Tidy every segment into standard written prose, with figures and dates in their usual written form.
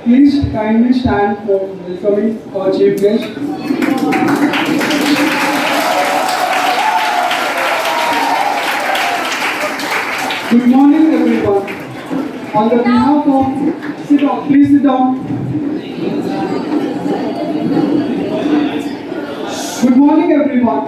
Please kindly stand for welcoming our chief guest. Good morning, everyone. On the behalf of sit down, please sit down. Good morning, everyone.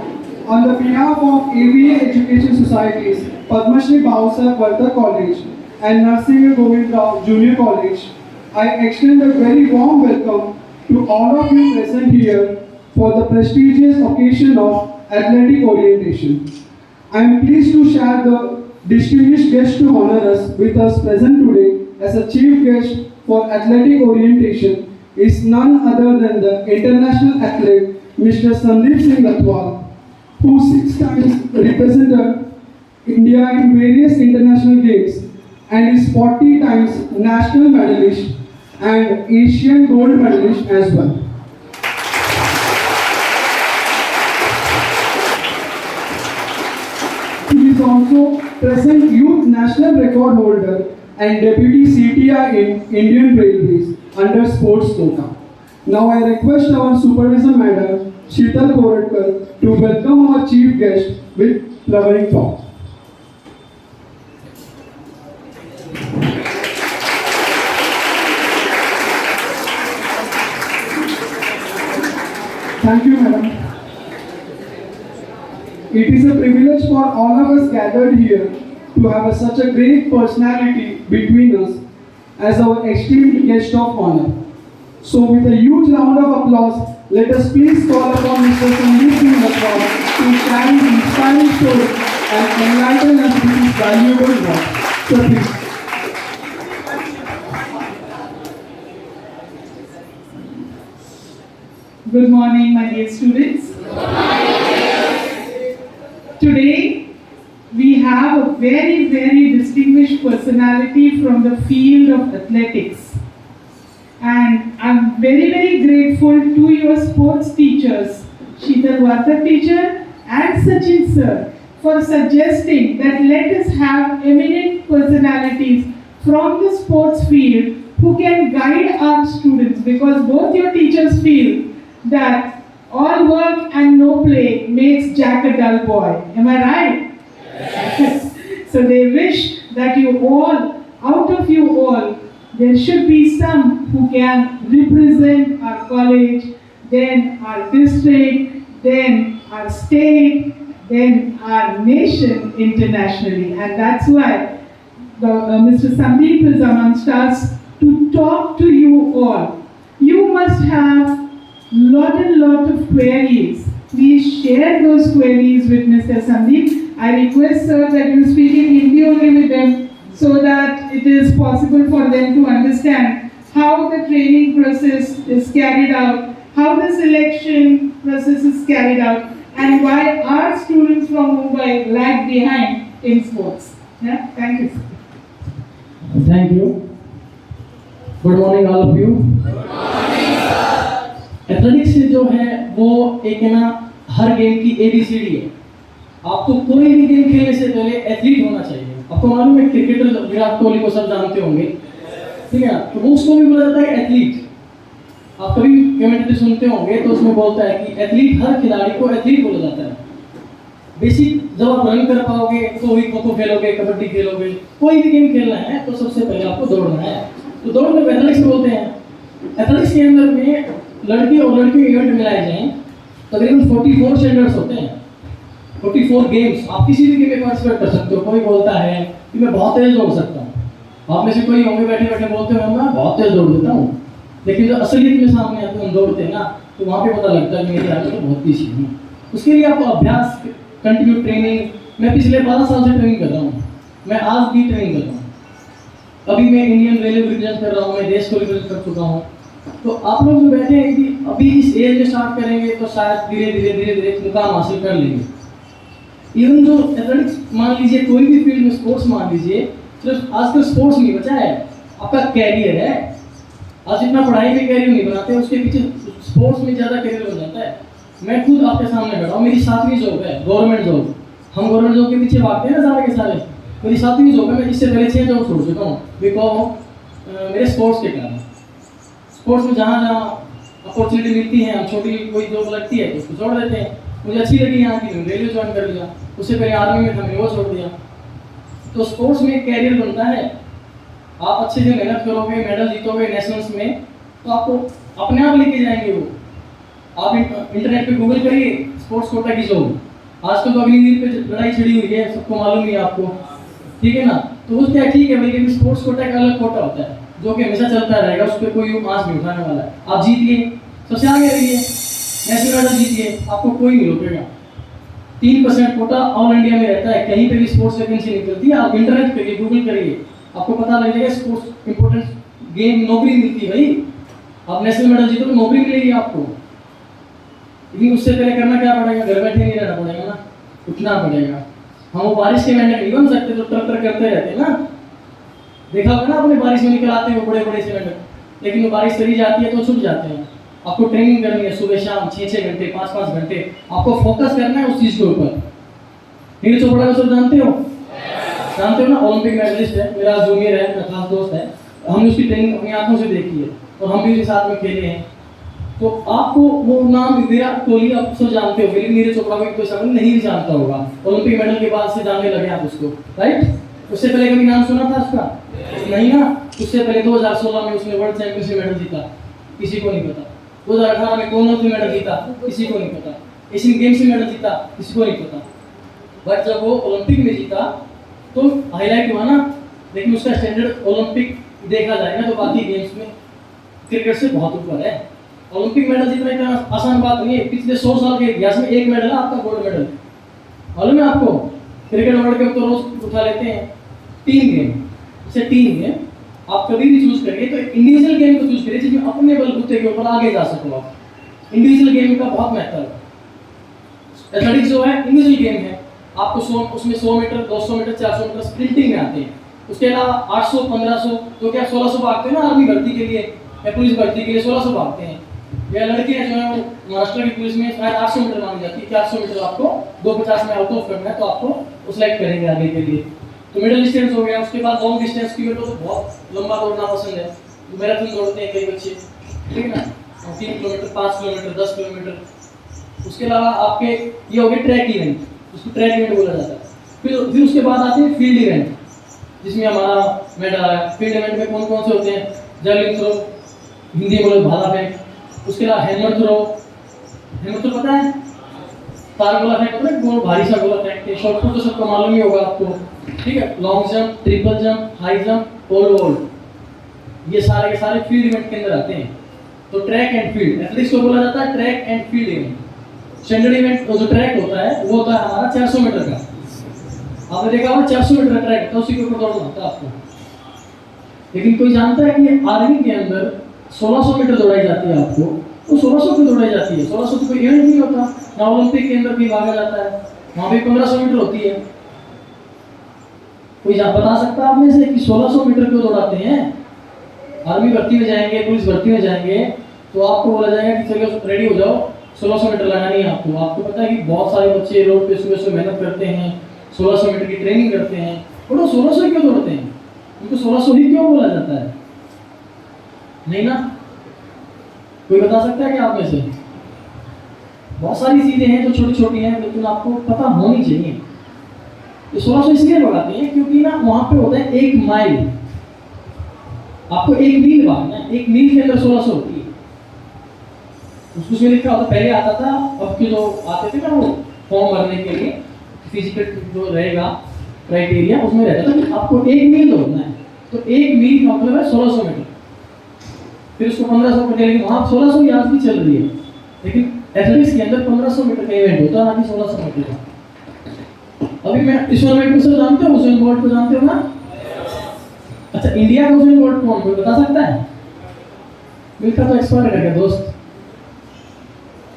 On the behalf of AVA Education Societies, Padma Shri Bahusar Varta College, and Narsingh Govind Rao Junior College, I extend a very warm welcome to all of you present here for the prestigious occasion of athletic orientation. I am pleased to share the distinguished guest to honor us with us present today as a chief guest for athletic orientation is none other than the international athlete Mr. Sandeep Singh Latwal, who 6 times represented India in various international games and is 40 times national medalist and Asian gold medalist as well. He is also present youth national record holder and deputy CTI in Indian Railways under sports quota. Now I request our supervisor madam Sheetal Koratkar to welcome our chief guest with flowering talk. Thank you, madam. It is a privilege for all of us gathered here to have such a great personality between us as our esteemed guest of honor. So, with a huge round of applause, let us please call upon Mr. Sandeep Singh Latwal to share his inspiring story and enlighten us with his valuable work. So, please. Good morning, my dear students. Today, we have a very, very distinguished personality from the field of athletics. And I'm very, very grateful to your sports teachers, Sheetal Vartak teacher and Sachin sir, for suggesting that let us have eminent personalities from the sports field who can guide our students, because both your teachers feel that all work and no play makes Jack a dull boy. Am I right? Yes. So they wish that you all, out of you all, there should be some who can represent our college, then our district, then our state, then our nation internationally. And that's why Mr. Sandeep is amongst us to talk to you all. You must have lot and lot of queries. Please share those queries with Mr. Sandeep. I request sir that you speak in Hindi only with them so that it is possible for them to understand how the training process is carried out, how the selection process is carried out, and why our students from Mumbai lag behind in sports. Yeah? Thank you, sir. Thank you. Good morning all of you. Athletics जो है वो एक है ना हर game की ABCD है। आपको कोई भी गेम खेलने से पहले एथलीट होना चाहिए। आपको मालूम है क्रिकेटर विराट कोहली को सब जानते होंगे, ठीक है ना? तो वो उसको भी बोला जाता है एथलीट। आप कभी कमेंट्री सुनते होंगे तो उसमें बोलता है कि एथलीट, हर खिलाड़ी को एथलीट बोला जाता है। बेसिक जब आप रन कर पाओगे तो ही खो-खो खेलोगे, कबड्डी खेलोगे, कोई भी गेम खेलना है तो सबसे पहले आपको दौड़ना है। तो दौड़ने को एथलेटिक्स बोलते हैं। एथलेटिक्स के अंदर में लड़की और लड़की इवेंट मिलाए जाएं, तकरीबन 44 स्टैंडर्ड्स होते हैं, 44 गेम्स। आप किसी भी गेम में पार्टिसिपेट कर सकते हो। कोई बोलता है कि मैं बहुत तेज दौड़ सकता हूँ, आप में से कोई होंगे बैठे बैठे बोलते हो मैं बहुत तेज दौड़ देता हूँ, लेकिन जब असलियत में सामने आते हम दौड़ते हैं ना तो वहाँ पे पता लगता है मेरी हालत तो बहुत पीछे हूँ। उसके लिए आपको अभ्यास, कंटिन्यू ट्रेनिंग। मैं पिछले 12 साल से ट्रेनिंग कर रहा हूँ, मैं आज भी ट्रेनिंग कर रहा हूँ। अभी मैं इंडियन रेलवे रिप्रेजेंट कर रहा हूँ, मैं देश को रिप्रेजेंट कर चुका हूँ। तो आप लोग जो बैठे हैं कि अभी इस एज में स्टार्ट करेंगे तो शायद धीरे धीरे मुकाम हासिल कर लेंगे। इवन जो एथलेटिक्स मान लीजिए, कोई भी फील्ड में स्पोर्ट्स मान लीजिए, सिर्फ आजकल स्पोर्ट्स नहीं बचा है, आपका कैरियर है। आज इतना पढ़ाई में कैरियर नहीं बनाते, उसके पीछे स्पोर्ट्स में ज़्यादा कैरियर बन जाता है। मैं खुद आपके सामने खड़ा हूँ, मेरी 7वीं जॉब है, गवर्नमेंट जॉब। हम गवर्नमेंट जॉब के पीछे भागते हैं ना सारे के सारे। मेरी 7वीं जॉब है, मैं इससे पहले 6 जॉब छोड़ चुका हूँ बिकॉज मेरे स्पोर्ट्स के कारण। स्पोर्ट्स में जहाँ जहाँ अपॉर्चुनिटी मिलती है, हम छोटी कोई जॉब लगती है तो उसको छोड़ देते हैं। मुझे अच्छी लगी यहाँ की, मैंने रेलवे ज्वाइन कर लिया, उससे पहले आर्मी में था, मैंने वो छोड़ दिया। तो स्पोर्ट्स में एक कैरियर बनता है, आप अच्छे से मेहनत करोगे, मेडल जीतोगे नेशनल्स में, तो आपको अपने आप लेके जाएंगे वो। आप इंटरनेट पे गूगल करिए स्पोर्ट्स कोटा की जॉब, आजकल तो अग्निवीर पे लड़ाई छिड़ी हुई है, सबको मालूम ही है आपको, ठीक है ना। तो वो क्या ठीक है भाई, लेकिन स्पोर्ट्स कोटा का अलग कोटा होता है जो कि हमेशा चलता रहेगा, उस पर कोई आंच नहीं उठाने वाला है। आप जीतिए, सबसे आगे रहिए, नेशनल मेडल जीतिए, आपको कोई नहीं रोकेगा। 3% कोटा ऑल इंडिया में रहता है, कहीं पे भी स्पोर्ट्स वैकेंसी निकलती है, आप इंटरनेट करिए, गूगल करिए, आपको पता लग जाएगा स्पोर्ट्स इंपॉर्टेंट गेम, नौकरी मिलती है भाई। आप नेशनल मेडल जीतो तो नौकरी मिलेगी आपको, लेकिन उससे पहले करना क्या पड़ेगा, घर बैठे नहीं रहना पड़ेगा ना, उठना पड़ेगा। हम वो बारिश के मेंढक नहीं बन सकते जो तर करते रहते हैं ना, देखा होगा ना आपने, बारिश में निकल आते हैं वो बड़े बड़े से मेंढक, लेकिन वो बारिश चली जाती है तो छुप जाते हैं। आपको ट्रेनिंग करनी है सुबह शाम 6-6 घंटे 5-5 घंटे, आपको फोकस करना है उस चीज के ऊपर। नीरज चोपड़ा को सब जानते हो, जानते हो ना, ओलंपिक मेडलिस्ट है, मेरा जूनियर है, मेरा खास दोस्त है, हमने उसकी ट्रेनिंग अपनी आंखों से देखी है और हम भी उसके साथ में खेले हैं। तो आपको वो नाम विराट कोहली आप सब जानते हो, लेकिन नीरज चोपड़ा को कोई समझ नहीं भी जानता होगा, ओलंपिक मेडल के बाद से जानने लगे आप उसको, राइट। उससे पहले कभी नाम सुना था उसका? नहीं ना। उससे पहले 2016 में उसने वर्ल्ड चैंपियनशिप मेडल जीता, किसी को नहीं पता। 2018 में कॉमनवेल्थ में मेडल जीता, किसी को नहीं पता। एशियन गेम्स में मेडल जीता, किसी को नहीं पता। बट जब वो ओलंपिक में जीता तो हाईलाइट हुआ ना, लेकिन उसका स्टैंडर्ड ओलंपिक देखा जाए ना तो बाकी गेम्स में क्रिकेट से बहुत ऊपर है। ओलंपिक मेडल जीतना इतना आसान बात नहीं है। पिछले 100 साल के इतिहास में एक मेडल है आपका, गोल्ड मेडल, मालूम है आपको? क्रिकेट वर्ल्ड कप तो रोज उठा लेते हैं, 3 गेम से 3 गेम आप कभी भी चूज करिए तो इंडिविजुअल गेम को चूज करिए जिसमें अपने बलबूते के ऊपर आगे जा सको आप। इंडिविजुअल गेम का बहुत महत्व है। एथलेटिक्स जो है इंडिविजुअल गेम है, आपको 100 उसमें 100 मीटर 200 मीटर 400 मीटर स्प्रिंटिंग में आते हैं। उसके अलावा 800 1500 तो क्या 1600 भागते हैं ना आर्मी भर्ती के लिए या पुलिस भर्ती के लिए 1600 भागते हैं। या लड़कियां जो है वो महाराष्ट्र की पुलिस में शायद 800 मीटर मांगी जाती है, 400 मीटर आपको 250 में आउट ऑफ करना है तो आपको सिलेक्ट करेंगे आगे के लिए। तो मिडिल डिस्टेंस हो गया। उसके बाद लॉन्ग डिस्टेंस की तो बहुत लंबा दौड़ना पसंद है, तो मैराथन दौड़ते हैं कई बच्चे, ठीक है ना, 3 किलोमीटर 5 किलोमीटर 10 किलोमीटर। उसके अलावा आपके ये हो गए ट्रैक इवेंट, उसको ट्रैक इवेंट बोला जाता है। फिर उसके बाद आते हैं फील्ड इवेंट, जिसमें हमारा मेडल आया। फील्ड इवेंट में कौन कौन से होते हैं? जैवलिन थ्रो, हिंदी में बोले भाला फेंक। उसके अलावा हैमर थ्रो, हैमर थ्रो पता है? तार गोला फेंक होता है, गोल भारी सा गोला फेंकते हैं। शॉटपुट तो सबको मालूम ही होगा आपको, ठीक है। Long jump, triple jump, high jump, pole vault, ये सारे के सारे फील्ड इवेंट के अंदर आते हैं। तो ट्रैक एंड फील्ड एथलेटिक्स को बोला जाता है track and field event. Standard event जो ट्रैक होता है वो होता है हमारा 400 मीटर का। आपने देखा होगा 400 मीटर का ट्रैक, तो उसी के ऊपर दौड़ना होता है आपको। लेकिन कोई जानता है कि आर्मी के अंदर 1600 मीटर दौड़ाई जाती है आपको, तो 1600 क्यों दौड़ाई जाती है? 1600 तो कोई इवेंट नहीं होता ना, ओलंपिक के अंदर भी भागा जाता है, वहाँ भी 1500 मीटर होती है। कोई बता सकता है आप में से कि 1600 मीटर क्यों दौड़ाते हैं? आर्मी भर्ती में जाएंगे, पुलिस भर्ती में जाएंगे तो आपको बोला जाएगा कि चलो रेडी हो जाओ, 1600 मीटर लगानी है आपको। आपको पता है कि बहुत सारे बच्चे रोड पे सुबह सुबह मेहनत करते हैं, 1600 मीटर की ट्रेनिंग करते हैं, और वो 1600 क्यों दौड़ते हैं? उनको 1600 ही क्यों बोला जाता है? नहीं ना, कोई बता सकता है कि आप में से? बहुत सारी चीजें हैं जो छोटी छोटी हैं, लेकिन आपको पता होनी चाहिए। ये 1600 इसलिए लगाते हैं क्योंकि ना वहां पे होता है 1 माइल, आपको 1 मील भागना है, 1 मील के अंदर 1600 होती है। उसमें लिखा होता, पहले आता था, अब के जो आते थे ना वो फॉर्म भरने के लिए फिजिकल जो रहेगा क्राइटेरिया, उसमें रहता था कि आपको 1 मील दौड़ना है, तो 1 मील का मतलब है 1600 मीटर। फिर उसको 1500 मीटर, लेकिन वहाँ 1600 की आज भी चल रही है, लेकिन एथलेटिक्स के अंदर 1500 मीटर का इवेंट होता है, ना कि 1600 मीटर का। अभी मैं ईश्वर को जानते हो, उसेन बोल्ट को जानते हो ना? अच्छा, इंडिया का उसेन बोल्ट कौन, कोई बता सकता है? मिल्खा तो एक्सपर्ट है क्या दोस्त?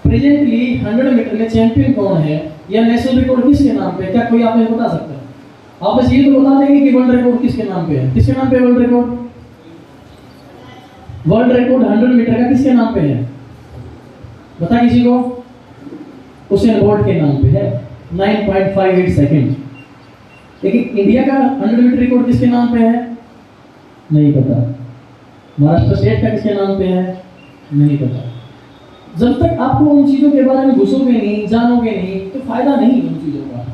प्रेजेंटली 100 मीटर में चैंपियन कौन है या नेशनल रिकॉर्ड किसके नाम पे? क्या कोई आप मुझे बता सकता है? आप बस ये तो बता देंगे कि वर्ल्ड रिकॉर्ड किसके नाम पे है। किसके नाम पे world record? World record 100 metre का किसके नाम पे है? बता किसी को? उसेन बोल्ट के नाम पे है, 9.58 सेकंड। लेकिन इंडिया का 100 मीटर रिकॉर्ड किसके नाम पे है? नहीं पता। महाराष्ट्र स्टेट का किसके नाम पे है नहीं पता। जब तक आपको उन चीज़ों के बारे में घुसोगे नहीं, जानोगे नहीं, तो फायदा नहीं है उन चीज़ों का।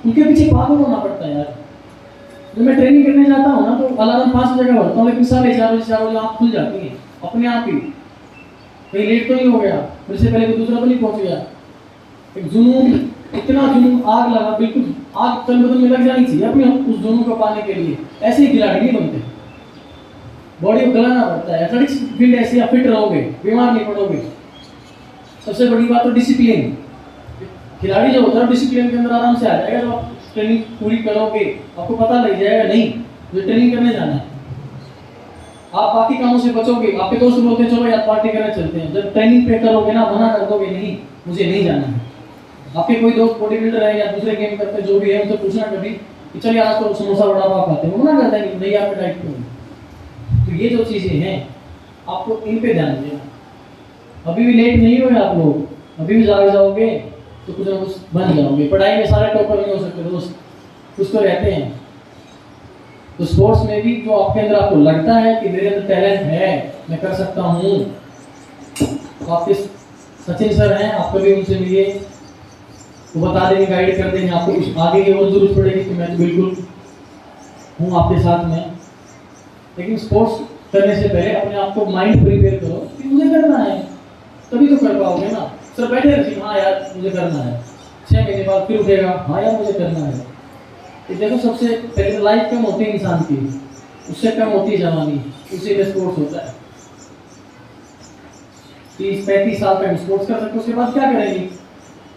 उनके पीछे पागल होना पड़ता है यार। जब मैं ट्रेनिंग करने जाता हूँ ना, तो अलार्म 5 बजे का भरता हूँ, लेकिन 4:30 आँख खुल जाती है अपने आप ही। कहीं लेट तो नहीं हो गया, मेरे से पहले कोई दूसरा तो नहीं पहुँच गया। एक जुनून, इतना जुनून, आग लगा, बिल्कुल आग तन बदन में लग जानी चाहिए अपने उस जुनून को पाने के लिए। ऐसे ही खिलाड़ी नहीं बनते, बॉडी को गलाना पड़ता है। एथलेटिक्स फील्ड ऐसे आप फिट रहोगे, बीमार नहीं पड़ोगे। सबसे बड़ी बात तो डिसिप्लिन। खिलाड़ी जो होता है डिसिप्लिन के अंदर आराम से आ जाएगा। जब आप ट्रेनिंग पूरी करोगे आपको पता लग जाएगा नहीं जो ट्रेनिंग करने जाना है। आप बाकी कामों से बचोगे। आपके दोस्त बोलते हैं चलो यार पार्टी करने चलते हैं, जब ट्रेनिंग पे करोगे ना, मना कर दोगे नहीं मुझे नहीं जाना है। आपके कोई दोस्त बॉडी बिल्डर है या दूसरे गेम करते जो भी है, उनसे पूछना कभी कि चलिए आज तो समोसा वड़ा पाव खाते हैं, मना करते हैं कि नहीं आप डाइट पे हो। तो ये जो चीज़ें हैं आपको इन पे ध्यान देना। अभी भी लेट नहीं हुए आप लोग, अभी भी जाग जाओगे तो कुछ ना कुछ बन जाओगे। पढ़ाई में सारे टॉपर नहीं हो सकते दोस्त, कुछ तो रहते हैं। तो स्पोर्ट्स में भी जो आपके अंदर आपको लगता है कि मेरे अंदर टैलेंट है, मैं कर सकता हूँ, तो आपके सचिन सर हैं, आप कभी उनसे मिलिए, वो बता देंगे, गाइड कर देंगे आपको। कुछ आगे की और जरूरत पड़ेगी तो मैं तो बिल्कुल हूँ आपके साथ में। लेकिन स्पोर्ट्स करने से पहले अपने आप को माइंड प्रिपेयर करो कि मुझे करना है, तभी तो कर पाओगे ना। सर बैठे रहिए, हाँ यार मुझे करना है, 6 महीने बाद फिर उठेगा, हाँ यार मुझे करना है। तो देखो सबसे पहले लाइफ कम होती है इंसान की, उससे कम होती है जवानी, उसी में स्पोर्ट्स होता है। 30-35 साल तक स्पोर्ट्स कर सकते, उसके बाद क्या करेंगे?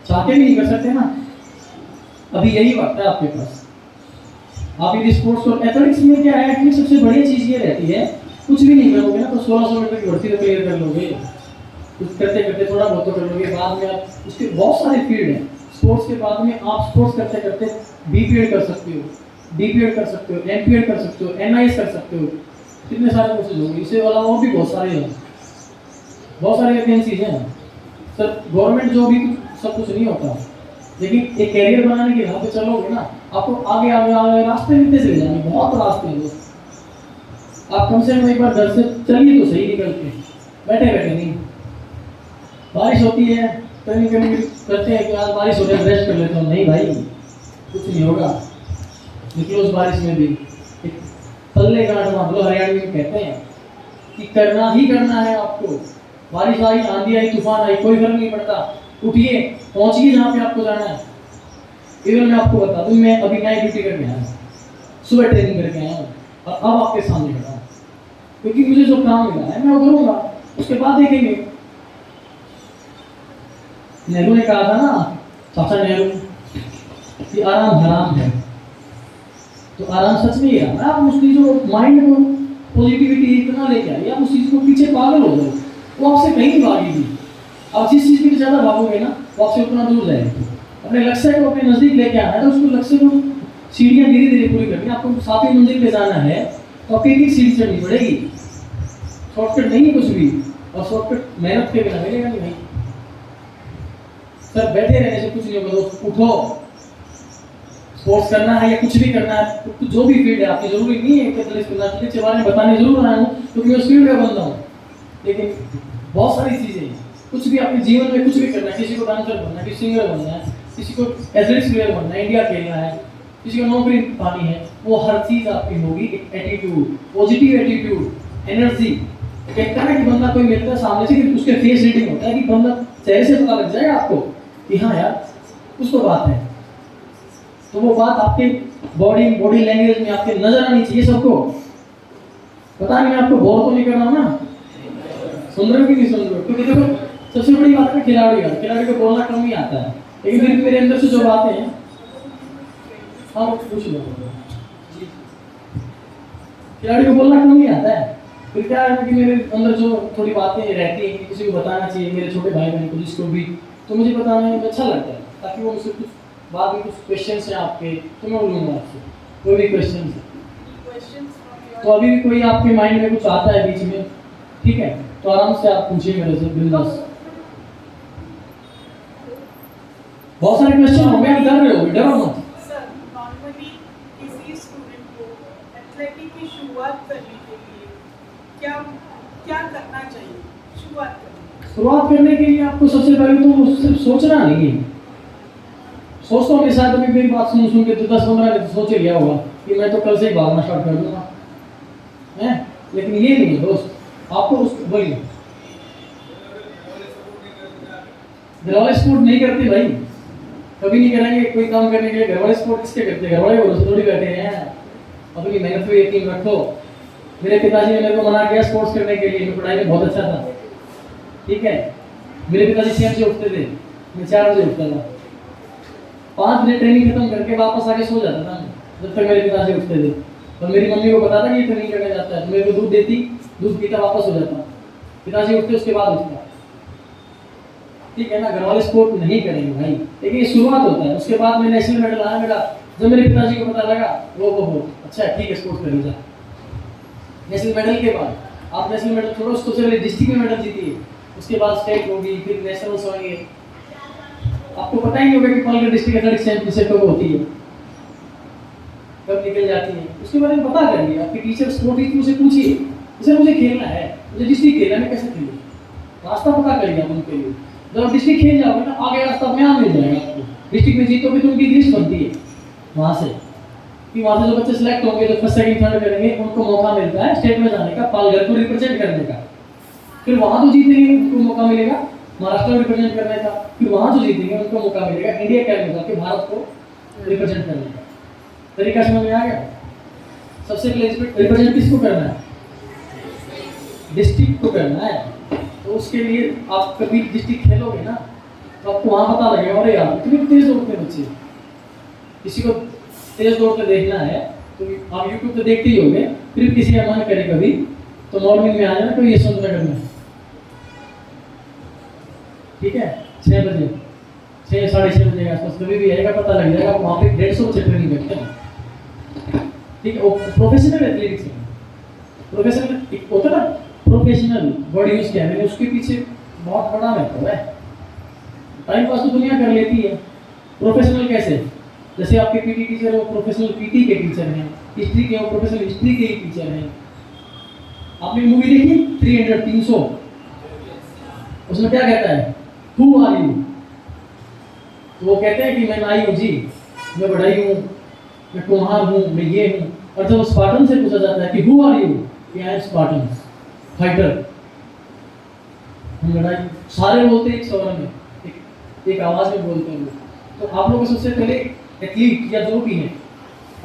चाहते भी नहीं कर सकते ना। अभी यही वक्त है आपके पास, आप यदि स्पोर्ट्स को, एथलेटिक्स में क्या है कि सबसे बड़ी चीज़ ये रहती है, कुछ भी नहीं करोगे ना तो 1600 मीटर की भर्ती तो क्लियर कर लोगे, कुछ करते करते थोड़ा बहुत तो कर लोगे। बाद में आप उसके बहुत सारे फील्ड हैं स्पोर्ट्स के, बाद में आप स्पोर्ट्स करते करते बीपीएड कर सकते हो, डीपीएड कर सकते हो, एमपीएड कर सकते हो, एनआईएस कर सकते हो। कितने सारे कोर्सेज होंगे, इससे वाला और भी बहुत सारे हैं, बहुत सारे वैकेंसीज हैं। सर गवर्नमेंट जॉब भी सब कुछ नहीं होता, लेकिन एक कैरियर बनाने की राह पे चलोगे ना, आपको आगे आगे आगे रास्ते मिलते चले जाएंगे, बहुत रास्ते हैं दोस्त। आप कम से कम एक बार घर से चलिए तो सही निकल के, बैठे बैठे नहीं। बारिश होती है कभी कभी करते हैं कि आज बारिश हो रही है रेस्ट कर लेता हूँ, नहीं भाई कुछ नहीं होगा, निकलो उस बारिश में भी। एक पल्ले गांठ बांध लो, हरियाणवी में कहते हैं कि करना ही करना है आपको। बारिश आई, आंधी आई, तूफान आई, कोई फर्क नहीं पड़ता, उठिए, पहुंचिए जहाँ पे आपको जाना है। इवन मैं आपको बता दूं, मैं अभी नाइट ड्यूटी करके आया हूँ, सुबह ट्रेनिंग करके आया हूँ और अब आपके सामने खड़ा हूँ, क्योंकि मुझे जो काम मिला है मैं वो करूँगा, उसके बाद देखेंगे। नेहरू ने कहा था ना, चाचा नेहरू, कि आराम हराम है, तो आराम सच में ही है। आप उस चीज़ को, माइंड को पॉजिटिविटी इतना लेके आइए, आप उस चीज़ को पीछे पागल हो जाओ, वो आपसे कहीं नहीं भागेगी। आप जिस चीज़ के लिए ज़्यादा भागोगे ना, वो आपसे उतना दूर जाएगी। अपने लक्ष्य को अपने नज़दीक लेके आना है, तो उसको लक्ष्य को सीढ़ियाँ धीरे धीरे पूरी करनी है। आपको 7वीं मंजिल पे जाना है तो आपकी एक सीढ़ी चढ़नी पड़ेगी, शॉर्टकट नहीं है कुछ भी, और शॉर्टकट मेहनत के बिना मिलेगा नहीं भाई। सर बैठे रहने से कुछ नहीं होगा दोस्त, उठो, स्पोर्ट्स करना है या कुछ भी करना है, तो जो भी फील्ड है आपकी, जरूरी नहीं है कि एथलेटिक्स करना, एथलेटिक्स के बारे में बताने जरूर आया हूँ क्योंकि मैं उस फील्ड का बंदा हूँ, लेकिन बहुत सारी चीज़ें हैं। कुछ भी अपने जीवन में कुछ भी करना है, किसी को डांसर बनना है, किसी सिंगर बनना है, किसी को एथलेटिक्स प्लेयर बनना है, इंडिया खेलना है, किसी को नौकरी पानी है, वो हर चीज़ आपकी होगी एक एटीट्यूड, पॉजिटिव एटीट्यूड, एनर्जी। कहता है कि बंदा कोई मिलता है सामने से कि उसके फेस रीडिंग होता है कि बंदा चेहरे से पता लग जाएगा आपको कि हाँ यार कुछ तो बात है। तो वो बात आपके बॉडी लैंग्वेज में आपके नजर आनी चाहिए सबको। पता नहीं मैं आपको बोर तो नहीं कर रहा हूँ ना, सुन रहे हो कि नहीं सुन रहे हो? क्योंकि देखो सबसे बड़ी बात है खिलाड़ी को बोलना कम ही आता है, लेकिन फिर मेरे अंदर से जो बातें हैं, हाँ पूछ लो, खिलाड़ी को बोलना कम ही आता है। फिर क्या है कि मेरे अंदर जो थोड़ी बातें रहती हैं कि किसी को बताना चाहिए, मेरे छोटे भाई बहन को, जिसको भी, तो मुझे बताना में अच्छा लगता है, ताकि वो मुझसे कुछ बाद में कुछ क्वेश्चंस हैं आपके तो मैं बोलूँगा आपसे, कोई भी क्वेश्चन है तो अभी भी कोई आपके माइंड में कुछ आता है बीच में, ठीक है, तो आराम से आप पूछिए मेरे से बिंदास। बहुत सारे क्वेश्चन होंगे, आप डर रहे हो, डरो मत। सर नॉर्मली किसी स्टूडेंट को एथलेटिक की शुरुआत करने के लिए क्या क्या करना चाहिए शुरुआत करने शुरुआत करने के लिए आपको सबसे पहले तो सिर्फ सोचना नहीं है। सोचता हूँ कि शायद अभी मेरी बात सुन के तो 10-15 मिनट सोच लिया होगा कि मैं तो कल से ही भागना स्टार्ट कर दूंगा, हैं? लेकिन ये नहीं है दोस्त, आपको उस बोलिए घर वाले सपोर्ट नहीं करते भाई, कभी नहीं करेंगे। कोई काम करने के लिए घर वाले सपोर्ट किसके करते हैं? घर वाले भरोसे थोड़ी बैठे हैं। अपनी मेहनत पे यकीन रखो। मेरे पिताजी ने मेरे को मना किया स्पोर्ट्स करने के लिए, मैं पढ़ाई में बहुत अच्छा था, ठीक है। मेरे पिताजी 6 बजे उठते थे, मैं 4 बजे उठता था। 5 बजे ट्रेनिंग खत्म करके वापस आके सो जाता था जब तक मेरे पिताजी उठते थे। और मेरी मम्मी को पता था कि ये ट्रेनिंग करने जाता है, तो मेरे को दूध देती, दूध पीता वापस हो जाता। पिताजी उठते उसके बाद उठता, ठीक है ना। घर वाले सपोर्ट नहीं करेंगे भाई, लेकिन ये शुरुआत होता है। उसके बाद मैं नेशनल मेडल आया मेरा, जब मेरे पिताजी को पता लगा वो अच्छा है, ठीक है स्पोर्ट्स कर लीजिए। नेशनल मेडल के बाद आप नेशनल मेडल छोड़ो, उसको चले डिस्ट्रिक्ट में मेडल जीतिए, उसके बाद स्टेट होगी, फिर नेशनल्स होंगे। आपको पता ही नहीं होगा कि पालघर डिस्ट्रिक्ट एथलेटिक्स चैंपियनशिप कब होती है, कब निकल जाती है, उसके बारे में पता करिए। आपके टीचर स्पोर्ट टीचर से पूछिए, जैसे मुझे खेलना है, मुझे डिस्ट्रिक्ट खेलना है, मैं कैसे खेलूँ, रास्ता पता करिए आप उनके लिए। जब आप डिस्ट्रिक्ट खेल जाओगे ना, आगे रास्ता अपने आप मिल जाएगा आपको। डिस्ट्रिक्ट में जीतोगे तो उनकी लिस्ट बनती है वहाँ से, कि वहाँ से जो बच्चे सेलेक्ट होंगे, जो फर्स्ट सेकंड थर्ड करेंगे, उनको मौका मिलता है स्टेट में जाने का, पालघर को रिप्रेजेंट करने का। फिर वहाँ जो जीतेंगे उनको मौका मिलेगा महाराष्ट्र को रिप्रेजेंट करने का, फिर वहाँ जो जीतेंगे उनको मौका मिलेगा इंडिया कैप में जाके भारत को रिप्रेजेंट करने का। तरीका समझ में आ गया? सबसे पहले रिप्रेजेंट किसको करना है? डिस्ट्रिक्ट को करना है। तो उसके लिए आप कभी डिस्ट्रिक्ट खेलोगे ना, तो आपको वहाँ पता लगेगा, अरे यार इतने तेज दौड़ते हैं बच्चे। किसी को तेज दौड़ते देखना है तो आप यूट्यूब पे देखते ही होंगे। फिर किसी का मन करे कभी तो मॉर्निंग में आ जाना, तो ये सुनना करना, ठीक है। 6 बजे 6 साढ़े 6 बजे के आसपास कभी भी आएगा, पता लग जाएगा। वहाँ पे 150 बच्चे ट्रेनिंग करते हैं, ठीक है। वो प्रोफेशनल एथलेटिक्स है, प्रोफेशनल होता है ना, प्रोफेशनल वर्ड यूज किया मैंने, उसके पीछे बहुत बड़ा महत्व है। टाइम पास तो दुनिया कर लेती है, प्रोफेशनल कैसे? जैसे आपके पीटी टीचर वो प्रोफेशनल पीटी के टीचर हैं, हिस्ट्री के वो प्रोफेशनल हिस्ट्री के ही टीचर हैं। आपने मूवी देखी 300 उसमें क्या कहता है, हु आर यू? तो वो कहते हैं कि मैं नाई हूँ जी, मैं बढ़ाई हूँ, मैं कुम्हार हूँ, मैं ये हूँ। और जब स्पार्टन से पूछा जाता है कि हु आर यू, कि आई एम स्पार्टन फाइटर, हम लड़ाई, सारे बोलते हैं एक स्वर में, एक आवाज में बोलते हैं। तो आप लोग सबसे पहले एथलीट या जो भी है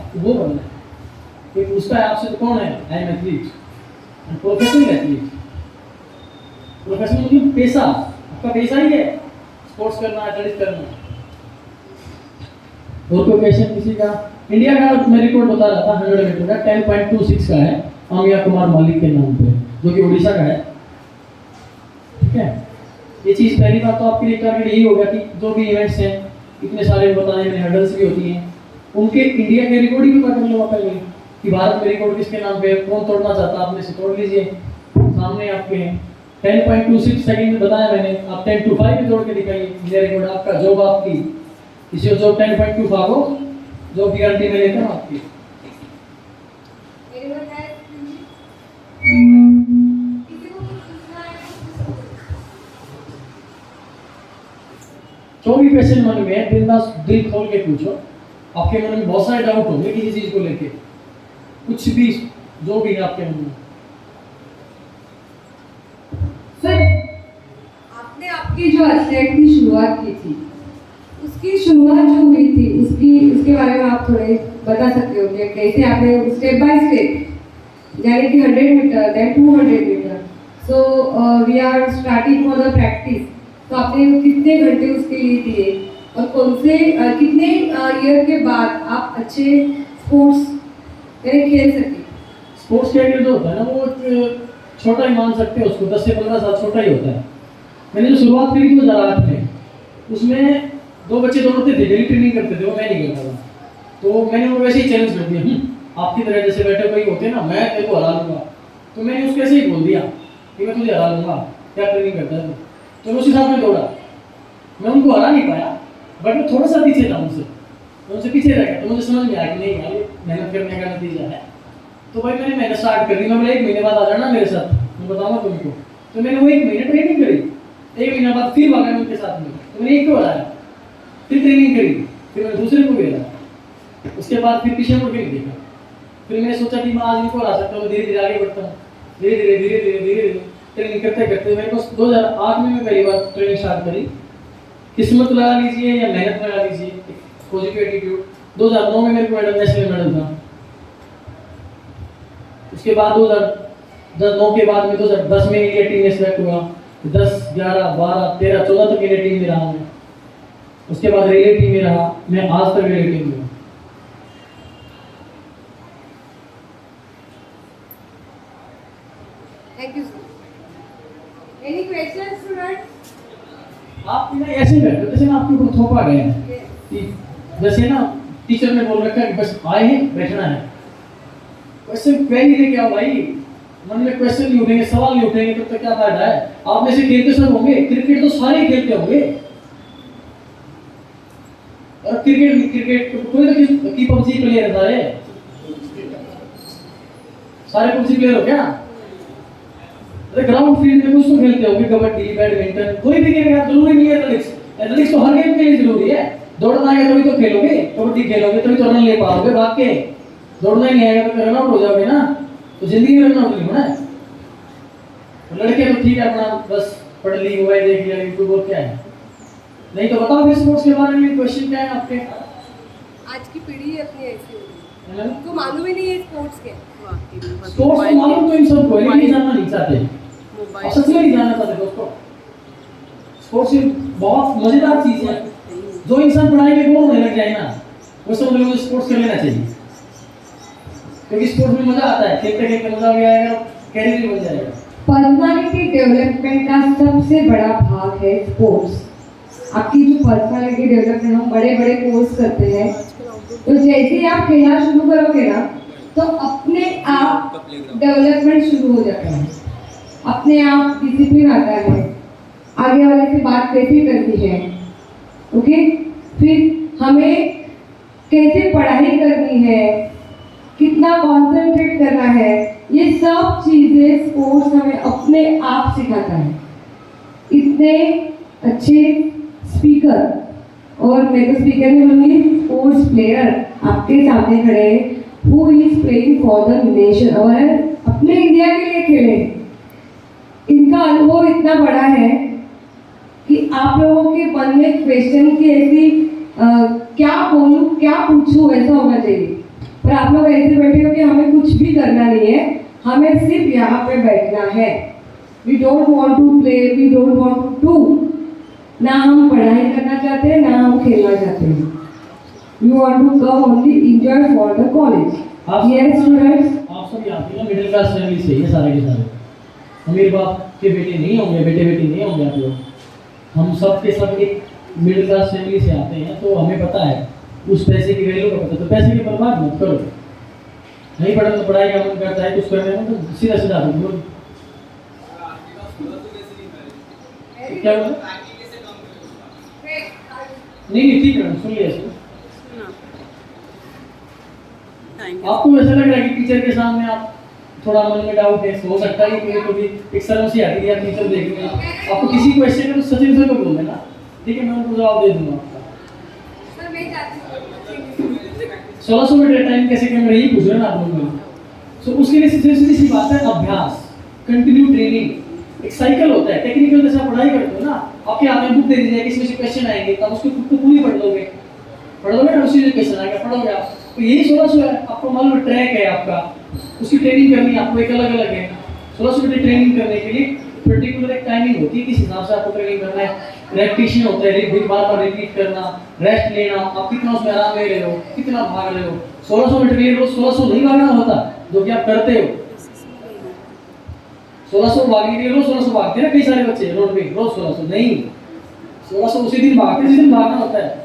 आपको वो बनना है। कोई पूछता है आपसे तो कौन है, I am athlete, professional athlete. Professional मतलब पेशा, आपका पेशा ही है स्पोर्ट्स करना, एथलेटिक्स करना। और कोई क्वेश्चन किसी का? इंडिया का मैं रिकॉर्ड बता रहा था 100 मीटर का 10.26 का है, अमिया कुमार मलिक के नाम पे, जो कि उड़ीसा का है, ठीक है। ये चीज़ पहली बात तो आपके लिए टारगेट यही होगा कि जो भी इवेंट्स हैं, इतने सारे बताने मैंने, हर्डल्स भी होती हैं, उनके इंडिया के रिकॉर्ड ही पता कर लो पहले कि भारत में रिकॉर्ड किसके नाम पे है, कौन तोड़ना चाहता है, आपने से तोड़ लीजिए, सामने आपके हैं। 10.26 सेकंड में बताया मैंने, आप 10:25 में तोड़ के दिखाइए इंडिया रिकॉर्ड आपका। जॉब आपकी, किसी को जॉब 10.25 हो, जॉब गारंटी में लेता हूँ आपकी। जो भी क्वेश्चन मन में है बिंदास दिल खोल के पूछो। आपके मन में बहुत सारे डाउट होंगे किसी चीज को लेके, कुछ भी जो भी है आपके मन में। सर, आपने आपकी जो एथलेट की शुरुआत की थी, उसकी शुरुआत जो हुई थी उसके बारे में आप थोड़े बता सकते हो कि कैसे आपने स्टेप बाय स्टेप, यानी कि 100 metre then 200 metre, so we are starting for the practice. तो आपने कितने घंटे उसके लिए दिए और कौन से कितने ईयर के बाद आप अच्छे स्पोर्ट्स खेल सके? स्पोर्ट्स कैरियर जो होता है ना, वो छोटा ही मान सकते हैं उसको, 10 से 15 साल छोटा ही होता है। मैंने जो शुरुआत करी थी 2008 में, उसमें 2 बच्चे दौड़ते थे, डेली ट्रेनिंग करते थे, वो मैं नहीं करता था। तो मैंने उनको वैसे ही चैलेंज कर दिया, आपकी तरह जैसे बैठे कोई होते हैं ना, मैं तेरे को हरा लूंगा। तो मैंने उसको ऐसे ही बोल दिया कि मैं तुझे हरा लूंगा, क्या ट्रेनिंग करता है। तो मैं उसी हिसाब में दौड़ा, मैं उनको हरा नहीं पाया, बट मैं थोड़ा सा पीछे था उनसे, मैं उनसे पीछे रह गया। तो मुझे समझ में आया कि नहीं यार, मेहनत करने का नतीजा है। तो भाई मैंने मेहनत स्टार्ट कर दी, मैं बोला 1 महीने बाद आ जाना मेरे साथ, मैं बताऊंगा तुमको। तो मैंने वो 1 महीने ट्रेनिंग करी, 1 महीने बाद फिर भागा मैं उनके साथ में, तो मैंने एक को बुलाया, फिर ट्रेनिंग करी, फिर मैंने दूसरे को भी बुलाया, उसके बाद फिर पीछे मुड़ के नहीं देखा। फिर मैंने सोचा कि मैं आज इनको ला सकता हूँ, धीरे धीरे आगे बढ़ता हूँ, धीरे धीरे ट्रेनिंग करते करते मेरे को 2008 में मैं पहली बार ट्रेनिंग स्टार्ट करी। किस्मत लगा लीजिए या मेहनत लगा लीजिए, पॉजिटिव एटीट्यूड। 2009 में मेरे को मेडल, नेशनल मेडल था। उसके बाद 2009 के बाद में 2010 में इंडिया टीम में सेलेक्ट हुआ, 10, 11, 12, 13, 14 तक इंडिया टीम में रहा मैं। उसके बाद रिले टीम में रहा, मैं आज तक रिले टीम में हूँ। Thank you, sir. Any questions, students? आप ना ऐसे बैठो जैसे ना आपके ऊपर थोपा गया है Yes. कि जैसे ना टीचर ने बोल रखा है कि बस आए हैं बैठना है। क्वेश्चन क्वेरी लेके आओ भाई, मन में क्वेश्चन नहीं उठेंगे, सवाल नहीं उठेंगे तो क्या फायदा है। आप में से खेलते सब होंगे, क्रिकेट तो सारे ही खेलते होंगे, और क्रिकेट कोई तो की पबजी प्लेयर है, सारे पबजी प्लेयर हो क्या? अरे ग्राउंड फील्ड में कुछ तो खेलते होंगे, कबड्डी, बैडमिंटन, कोई भी गेम यार जरूरी नहीं है। एथलेटिक्स तो हर गेम के लिए जरूरी है। दौड़ना आएगा तभी तो खेलोगे, कबड्डी खेलोगे तभी तो रन ले पाओगे भाग के। दौड़ना ही नहीं आएगा तो रन आउट हो जाओगे ना, तो जिंदगी में रन आउट नहीं होना है। तो लड़के तो ठीक है अपना बस पढ़ ली, मोबाइल देख लिया, यूट्यूब और क्या है। नहीं तो बताओ फिर स्पोर्ट्स के बारे में क्वेश्चन क्या है आपके? आज की पीढ़ी अपनी ऐसी हो गई, है ना? उनको मालूम ही नहीं है स्पोर्ट्स के। स्पोर्ट्स तो मालूम तो इन सबको है, लेकिन जानना नहीं चाहते, सच में नहीं जानना चाहते दोस्तों। स्पोर्ट्स बहुत मजेदार चीज है। जो इंसान पढ़ाई में बोर होने लग जाए ना, वो समझ लो स्पोर्ट्स कर लेना चाहिए, क्योंकि स्पोर्ट्स में मजा आता है, खेलते खेलते मजा भी आएगा, कैरियर भी बन जाएगा। पर्सनालिटी डेवलपमेंट का सबसे बड़ा भाग है स्पोर्ट्स। आपकी जो पर्सनालिटी डेवलपमेंट, हम बड़े बड़े कोर्स करते हैं, तो जैसे ही आप खेलना शुरू करोगे ना, तो अपने आप डेवलपमेंट शुरू हो जाता है, अपने आप डिसिप्लिन आता है, आगे वाले से बात कैसे करनी है, ओके। फिर हमें कैसे पढ़ाई करनी है, कितना कॉन्सेंट्रेट करना है, ये सब चीज़ें स्पोर्ट्स हमें अपने आप सिखाता है। इतने अच्छे स्पीकर, और मैं तो स्पीकर नहीं बोलूँगी, स्पोर्ट्स प्लेयर आपके सामने खड़े हैं, who is playing for the nation, और अपने इंडिया के लिए खेले। इनका अनुभव इतना बड़ा है कि आप लोगों के मन में क्वेश्चन की ऐसी क्या बोलूं क्या पूछूं ऐसा होना चाहिए, पर आप लोग ऐसे बैठे हो कि हमें कुछ भी करना नहीं है, हमें सिर्फ यहाँ पे बैठना है। We don't want to play, we don't want to do, ना हम पढ़ाई करना चाहते हैं ना हम खेलना चाहते हैं। We want to come only enjoy for the college. Yes students, आप सब यहाँ पे ना मिडिल क्लास फैमिली से ये सारे के सारे, अमीर बाप के बेटे नहीं होंगे, बेटे बेटी नहीं होंगे आप लोग। हम सब के सब एक मिडिल क्लास फैमिली से आते हैं, तो हमें पता है उस पैसे की वैल्यू का पता। तो पैसे की बर्बाद मत करो, नहीं पढ़ा तो पढ़ाई का मन करता है कुछ करने में तो सीधा सीधा बोल। क्या बोला? नहीं ठीक है, सुन लिया सुन। आपको ऐसा लग रहा है कि टीचर के सामने आप थोड़ा मन में डाउट है, हो सकता है कि कभी एक शर्म सी आती है टीचर देख रहे हैं आपको किसी क्वेश्चन में, तो सचिन सर को बोल देना, ठीक है मैं उनको जवाब दे दूंगा आपका। सर मैं चाहती हूँ 1600 मीटर टाइम कैसे कैमरा, यही पूछ रहे हैं ना आप लोग। सो उसके लिए सीधी सी बात है, अभ्यास, कंटिन्यू ट्रेनिंग। एक साइकिल होता है, टेक्निकल जैसे आप पढ़ाई करते हो ना, आपके हाथ में बुक दे दी जाएगी, इसमें से क्वेश्चन आएंगे, तब उसको खुद को पूरी पढ़ लोगे ना, उसी से क्वेश्चन आएगा, पढ़ोगे आप। तो यही 1600 है, आपको मालूम ट्रैक है आपका, उसकी ट्रेनिंग करनी है आपको, एक अलग अलग है। 1600 मीटर ट्रेनिंग करने के लिए पर्टिकुलर एक टाइमिंग होती है, किस हिसाब से आपको ट्रेनिंग करना है। रेपिटेशन होता है, बार बार रिपीट करना, रेस्ट लेना, आप कितना उसमें आराम ले रहे हो, कितना भाग रहे हो। 1600 मीटर के लिए रोज 1600 नहीं भागना होता, जो कि आप करते हो। 1600 भागने के लिए रोज 1600 भागते हैं ना कई सारे बच्चे रोड पे, रोज 1600 नहीं, 1600 उसी दिन भागते जिस दिन भागना होता है।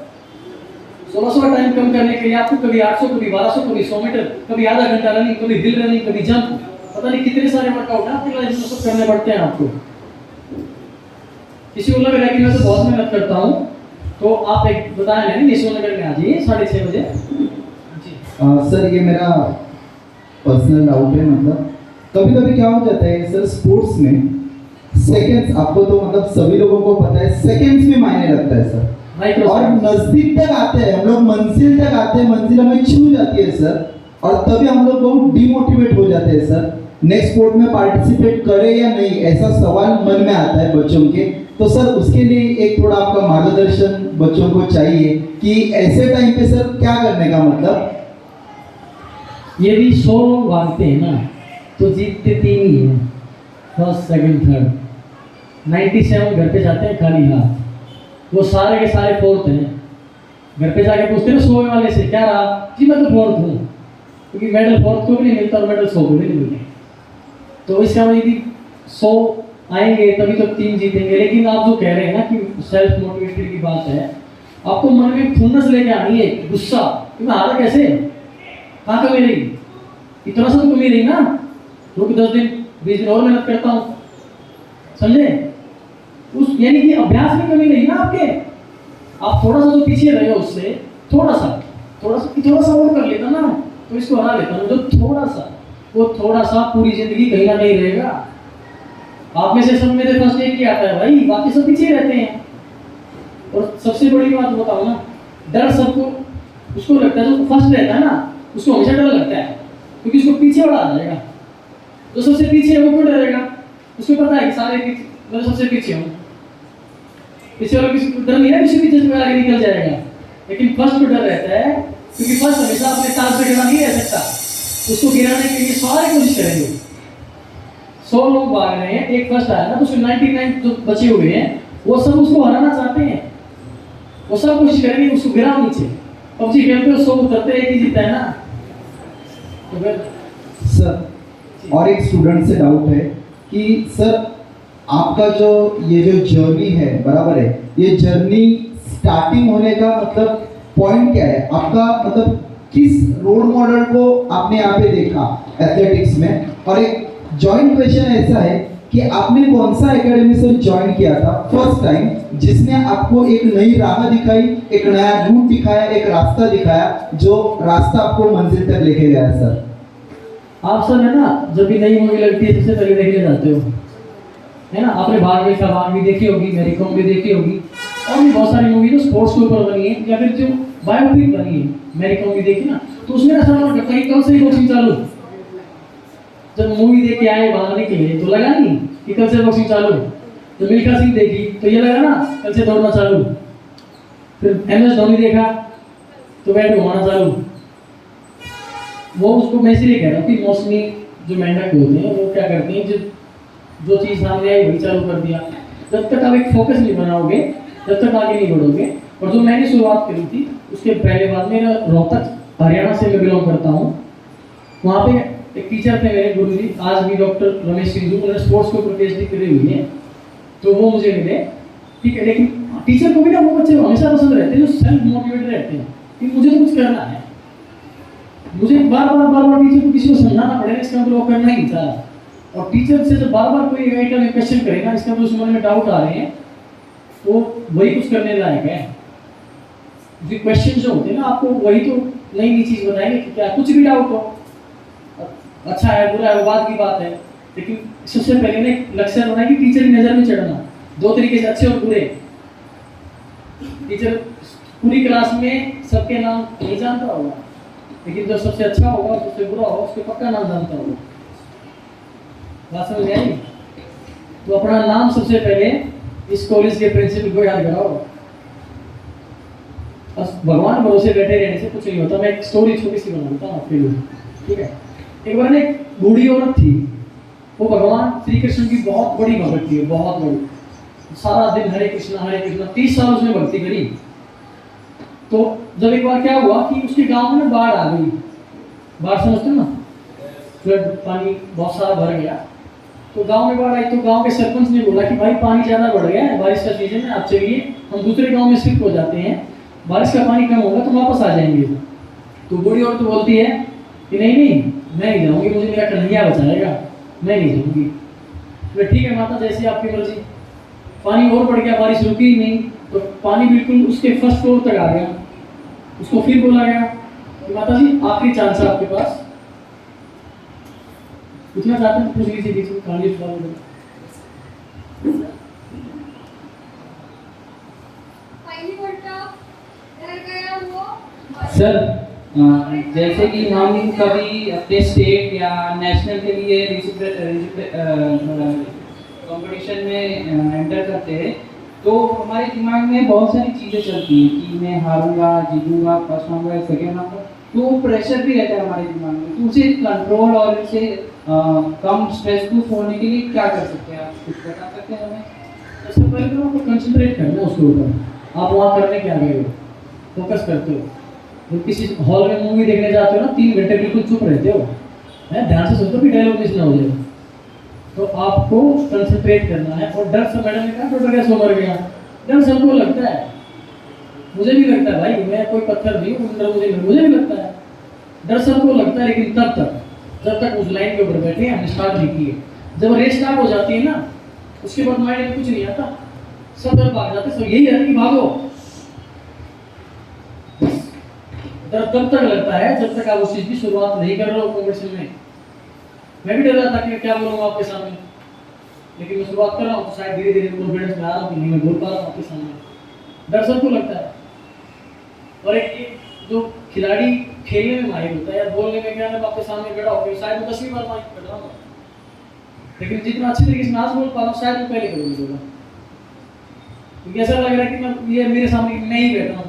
1600 का टाइम कम करने के लिए आपको कभी 800, कभी 1200, कभी 100 मीटर, कभी आधा घंटा रनिंग, कभी हिल रनिंग, कभी जंप, पता नहीं कितने सारे वर्कआउट है आपकी लाइफ में, सब करने पड़ते हैं आपको। किसी को लग रहा है कि मैं तो बहुत मेहनत करता हूँ, तो आप एक बताया नहीं, यशवंतनगर में आ जाइए 6:30 बजे। सर ये मेरा पर्सनल डाउट है, मतलब कभी कभी क्या हो जाता है सर स्पोर्ट्स में सेकंड्स, आपको तो मतलब सभी लोगों को पता है सेकंड्स में मायने रखता है सर, और नजदीक तक आते हैं हम लोग, मंजिल तक आते हैं, मंजिल हमें छू जाती है सर, और तभी हम लोग बहुत डिमोटिवेट हो जाते हैं सर, नेक्स्ट स्पोर्ट में पार्टिसिपेट करें या नहीं, ऐसा सवाल मन में आता है बच्चों के। तो सर उसके लिए एक थोड़ा आपका मार्गदर्शन बच्चों को चाहिए कि ऐसे टाइम पे सर क्या करने का, मतलब यदि 100 लोग भागते हैं ना तो जीतते 3 ही हैं, फर्स्ट सेकंड थर्ड, 97 घर पे जाते हैं खाली हाथ, वो सारे के सारे फोर्थ हैं। घर पे जाके पूछते हैं 100 वाले से क्या रहा, जी मैं तो फोर्थ हूँ, क्योंकि मेडल फोर्थ को भी नहीं मिलता और मेडल 100 को भी नहीं मिलता। तो इसका मतलब यदि 100 आएंगे तभी तो 3 जीतेंगे। लेकिन आप जो कह रहे हैं ना कि सेल्फ मोटिवेटेड की बात है, आपको मन में खुन्नस लेके आनी है, गुस्सा कि मैं हारा कैसे, कहाँ कमी रही, इतना सा तो कमी रही ना, क्योंकि 10 दिन 20 दिन और मेहनत करता हूँ, समझे, उस यानी कि अभ्यास में कमी नहीं ना आपके, आप थोड़ा सा जो पीछे रहे हो उससे थोड़ा सा और कर लेता ना तो इसको हरा लेता ना, जो थोड़ा सा पूरी जिंदगी कहीं ना कहीं रहेगा। आप में से सब में से फर्स्ट एक ही आता है भाई, बाकी सब पीछे रहते हैं। और सबसे बड़ी बात बताओ ना, डर सबको उसको लगता है, जो फर्स्ट रहता है ना उसको हमेशा डर लगता है, क्योंकि उसको पीछे वाला आ जाएगा। जो सबसे पीछे है वो क्यों डरेगा, उसको पता है कि सारे मैं सबसे पीछे हूँ, पीछे वाला किसी को डर नहीं है, किसी पीछे से आगे निकल जाएगा। लेकिन फर्स्ट को डर रहता है, क्योंकि फर्स्ट हमेशा अपने ताज पे खड़ा नहीं रह सकता, उसको गिराने के लिए सारे कोशिश करेंगे। 100 लोग भाग रहे हैं, एक फर्स्ट आया ना तो उसमें 99 जो बचे हुए हैं वो सब उसको हराना चाहते हैं, वो सब कोशिश करेंगे उसको गिराओ नीचे। पबजी खेलते हो 100 उतरते एक ही जीता है ना। तो फिर सर और एक स्टूडेंट से डाउट है कि सर आपका जो ये जो जर्नी है, बराबर है, ये जर्नी स्टार्टिंग होने का मतलब पॉइंट क्या है आपका, मतलब किस रोल मॉडल को आपने यहाँ पे देखा एथलेटिक्स में। और एक जॉइंट क्वेश्चन ऐसा है कि आपने कौन सा एकेडमी से ज्वाइन किया था फर्स्ट टाइम, जिसने आपको एक नई राह दिखाई, एक नया रूट दिखाया, एक रास्ता दिखाया, जो रास्ता आपको मंजिल तक लेके गया सर। आप सब है ना, जब भी नई मूवी लगती है सबसे पहले देखने जाते हो, है ना, आपने भाग भी देखी होगी, मेरी कॉम भी देखी होगी, और भी बहुत सारी मूवी जो स्पोर्ट्स के ऊपर बनी है या फिर जो बायोपिक बनी है, मेरी कॉम भी देखी ना, तो उसमें ऐसा लगता है कल से ही बॉक्सिंग चालू। जब मूवी देख के आए भागने के लिए तो लगा नहीं कि कल से बॉक्सिंग चालू। तो मिल्खा सिंह देखी तो ये लगा ना कल से दौड़ना चालू। फिर MS धोनी देखा तो बैट घुमाना चालू। वो उसको मैं इसलिए कह रहा हूँ कि मौसमी जो मेंढक होते हैं वो क्या करते हैं, जो चीज़ सामने आई वही चालू कर दिया। जब तक आप एक फोकस नहीं बनाओगे तब तक आगे नहीं बढ़ोगे। और जो मैंने शुरुआत करी थी उसके पहले बाद मेरा रोहतक हरियाणा से मैं बिलोंग करता हूँ। वहाँ पे एक टीचर थे मेरे गुरुजी, आज भी डॉक्टर रमेश सिंह, उन्होंने स्पोर्ट्स के ऊपर PhD करी हुई है, तो वो मुझे मिले, ठीक है। लेकिन टीचर को भी ना वो बच्चे हमेशा पसंद रहते हैं जो सेल्फ मोटिवेटेड रहते हैं कि मुझे तो कुछ करना है, मुझे बार बार टीचर को किसी को समझाना पड़ेगा, इसका मतलब वो करना ही था। और टीचर से जब बार कोई आइटम में क्वेश्चन करेगा, इसका मतलब उसके मन में डाउट आ रहे हैं, तो वही कुछ करने लायक है। जो क्वेश्चन जो होते हैं ना, आपको वही तो नई चीज़ बताएंगे कि क्या कुछ भी डाउट हो, अच्छा है बुरा है वो बात की बात है, लेकिन सबसे पहले ना लक्ष्य होना है कि टीचर की नज़र में चढ़ना। 2 तरीके से, अच्छे और बुरे। टीचर पूरी क्लास में सबके नाम नहीं जानता होगा, लेकिन जो सबसे अच्छा होगा और सबसे बुरा होगा उसके पक्का नाम जानता होगा। बात समझ आई? तो अपना नाम सबसे पहले इस कॉलेज के प्रिंसिपल को याद कराओ। बस भगवान भरोसे बैठे रहने से कुछ नहीं होता। मैं एक स्टोरी छोटी सी बनाता हूँ आपके लिए, ठीक है। एक बार एक बूढ़ी औरत थी, वो भगवान श्री कृष्ण की बहुत बड़ी भक्त थी, बहुत बड़ी, सारा दिन हरे कृष्णा 30 साल उसने भक्ति करी। तो जब एक बार क्या हुआ कि उसके गांव में बाढ़ आ गई, बाढ़ समझते हो ना, फ्लड, पानी बहुत सारा भर गया। तो गांव में बाढ़ आई तो गांव के सरपंच ने बोला कि भाई पानी ज़्यादा बढ़ गया है, बारिश का सीजन है, आप चलिए हम दूसरे गांव में शिफ्ट हो जाते हैं, बारिश का पानी कम होगा तो वापस आ जाएंगे। तो बूढ़ी औरत बोलती है कि नहीं मैं नहीं जाऊँगी, मुझे मेरा कन्हैया बचाएगा, मैं नहीं जाऊँगी। तो ठीक है माता, जैसी आपकी मर्जी। पानी और बढ़ गया, बारिश रुकी ही नहीं, तो पानी बिल्कुल उसके फर्स्ट फ्लोर तक आ गया। उसको फिर बोला गया कि माता जी आखिरी चांस है आपके पास, पूछना चाहते हैं पूछ लीजिए बीच में कहानी सुना दो। पहिली गोष्ट तर काय वो सर जैसे कि हम कभी अपने स्टेट या नेशनल के लिए कंपटीशन में एंटर करते हैं तो हमारे दिमाग में बहुत सारी चीज़ें चलती हैं कि मैं हारूंगा, जीतूंगा, फर्स्ट आऊंगा, सेकेंड आऊंगा, तो वो प्रेशर भी रहता है हमारे दिमाग में। तो उसे कंट्रोल और उसे कम स्ट्रेसफुल होने के लिए क्या कर सकते हैं, आप कुछ बता सकते हैं हमें? सबसे पहले तो आपको कंसंट्रेट करना है उसके ऊपर। आप वहाँ करने क्या गए हो, फोकस करते हो। जब किसी हॉल में मूवी देखने जाते हो ना 3 घंटे बिल्कुल चुप रहते हो, है ध्यान से सुनते हो कि डायलॉग मिस ना हो जाए। तो आपको कंसंट्रेट करना है। और डर से मैडम ने कहा डॉक्टर कैसे मर गया, डर सबको लगता है, मुझे भी लगता है भाई, मैं कोई पत्थर नहीं हूँ, डर मुझे भी लगता है, डर सबको लगता है। लेकिन तब तक जब तक उस लाइन के ऊपर बैठे हमने स्टार्ट नहीं किए। जब रेस स्टार्ट हो जाती है ना उसके बाद माइंड में कुछ नहीं आता, सब डर भाग जाते, सब यही है कि भागो। डर तब तक लगता है जब तक आप उस चीज की शुरुआत नहीं कर रहे हो कॉम्पिटिशन में। मैं भी डर रहा था कि मैं क्या बोलूंगा आपके सामने, लेकिन मैं शुरुआत कर रहा हूँ तो शायद धीरे धीरे कॉन्फिडेंस में आ रहा हूँ कि नहीं मैं बोल पा रहा हूँ आपके सामने। डर सबको लगता है। और एक जो खिलाड़ी खेलने में माहिर होता है या बोलने में, क्या मैं आपके सामने खड़ा होकर शायद मैं 10वीं बार माइक कर रहा हूँ, लेकिन जितना अच्छी तरीके से आज बोल पा रहा हूँ शायद मैं पहले करूँगी होगा, क्योंकि ऐसा लग रहा है कि मैं ये मेरे सामने मैं ही बैठा हूँ।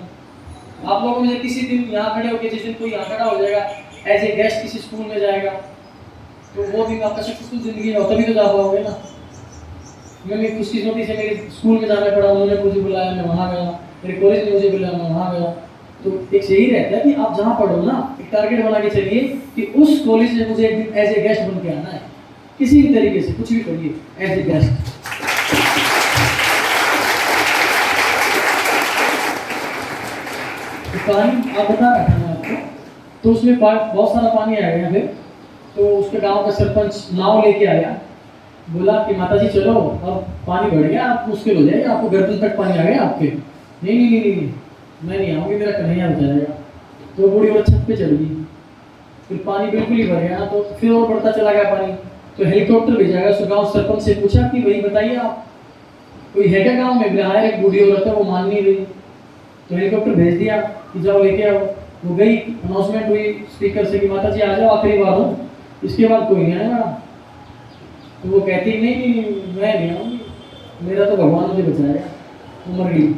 आप लोगों में से किसी दिन यहाँ खड़े होकर, जिस दिन कोई यहाँ खड़ा हो जाएगा एज ए गेस्ट किसी स्कूल में जाएगा, तो वो दिन आपका सक्सेसफुल जिंदगी में तभी तो जा पाओगे ना। मैंने खुशकिस्मती से मेरे स्कूल में जाना पड़ा, उन्होंने मुझे बुलाया, मैं वहाँ गया, मेरे कॉलेज ने मुझे बुलाया, मैं वहाँ गया। तो एक सही रहता है कि आप जहाँ पढ़ो ना एक टारगेट बना के चलिए कि उस कॉलेज में मुझे एक दिन एज ए गेस्ट बन के आना है, किसी भी तरीके से कुछ भी करिए एज ए गेस्ट। तो पानी आप बता रहा था मैं आपको, तो उसमें बहुत सारा पानी आ गया फिर। तो उसके गांव का सरपंच नाव लेके आया, बोला कि माताजी चलो अब पानी बढ़ गया, आप मुश्किल हो जाएगा, आपको गर्दन तक पानी आ गया आपके। नहीं नहीं नहीं नहीं मैं नहीं आऊँगी, मेरा कन्हैया बचाएगा। तो बूढ़ी औरत छत पे चढ़ गई, फिर पानी बिल्कुल ही भर गया, तो फिर और बढ़ता चला गया पानी। तो हेलीकॉप्टर भेजा गया। उस गाँव सरपंच से पूछा कि भाई बताइए आप कोई है क्या गाँव में? हाँ एक बूढ़ी औरत है, वो मान नहीं रही। तो हेलीकॉप्टर भेज दिया कि जाओ लेके आओ। वो गई, अनाउंसमेंट हुई स्पीकर से कि माता जी आ जाओ, आखिरी बार हूँ, इसके बाद कोई नहीं आएगा। तो वो कहती नहीं नहीं मैं नहीं आऊँगी, मेरा तो भगवान मुझे बचाएगा। वो मर गई,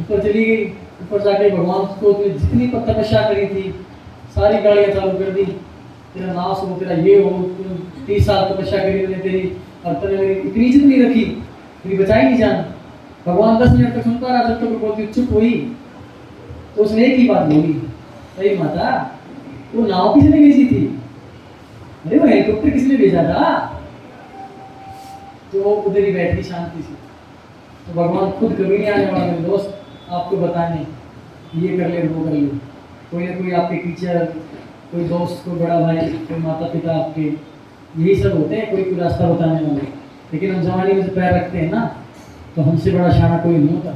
ऊपर चली गई। ऊपर जाके भगवान को जितनी तपस्या करी थी सारी गाड़ियाँ चालू कर दी, तेरा नाश हो, तेरा ये हो, 30 साल तपस्या करी मैंने तेरी, और तूने मेरी इतनी इज्जत नहीं रखी, मेरी बचाई नहीं जान। भगवान 10 मिनट तक सुनता रहा, जब तक वो बोलती चुप हुई तो उसने एक ही बात बोली, अरे माता वो नाव किसने भेजी थी? अरे वो हेलीकॉप्टर किसने भेजा था? तो वो उधर ही बैठ गई शांति से। तो भगवान खुद कभी नहीं आने वाला मेरे दोस्त आपको बताने, ये कर ले वो कर ले। कोई ना कोई आपके टीचर, कोई दोस्त, कोई बड़ा भाई, कोई माता पिता आपके, यही सब होते हैं कोई रास्ता बताने वाले। लेकिन हम जवानी में से पैर रखते हैं ना तो हमसे बड़ा शाना कोई नहीं होता।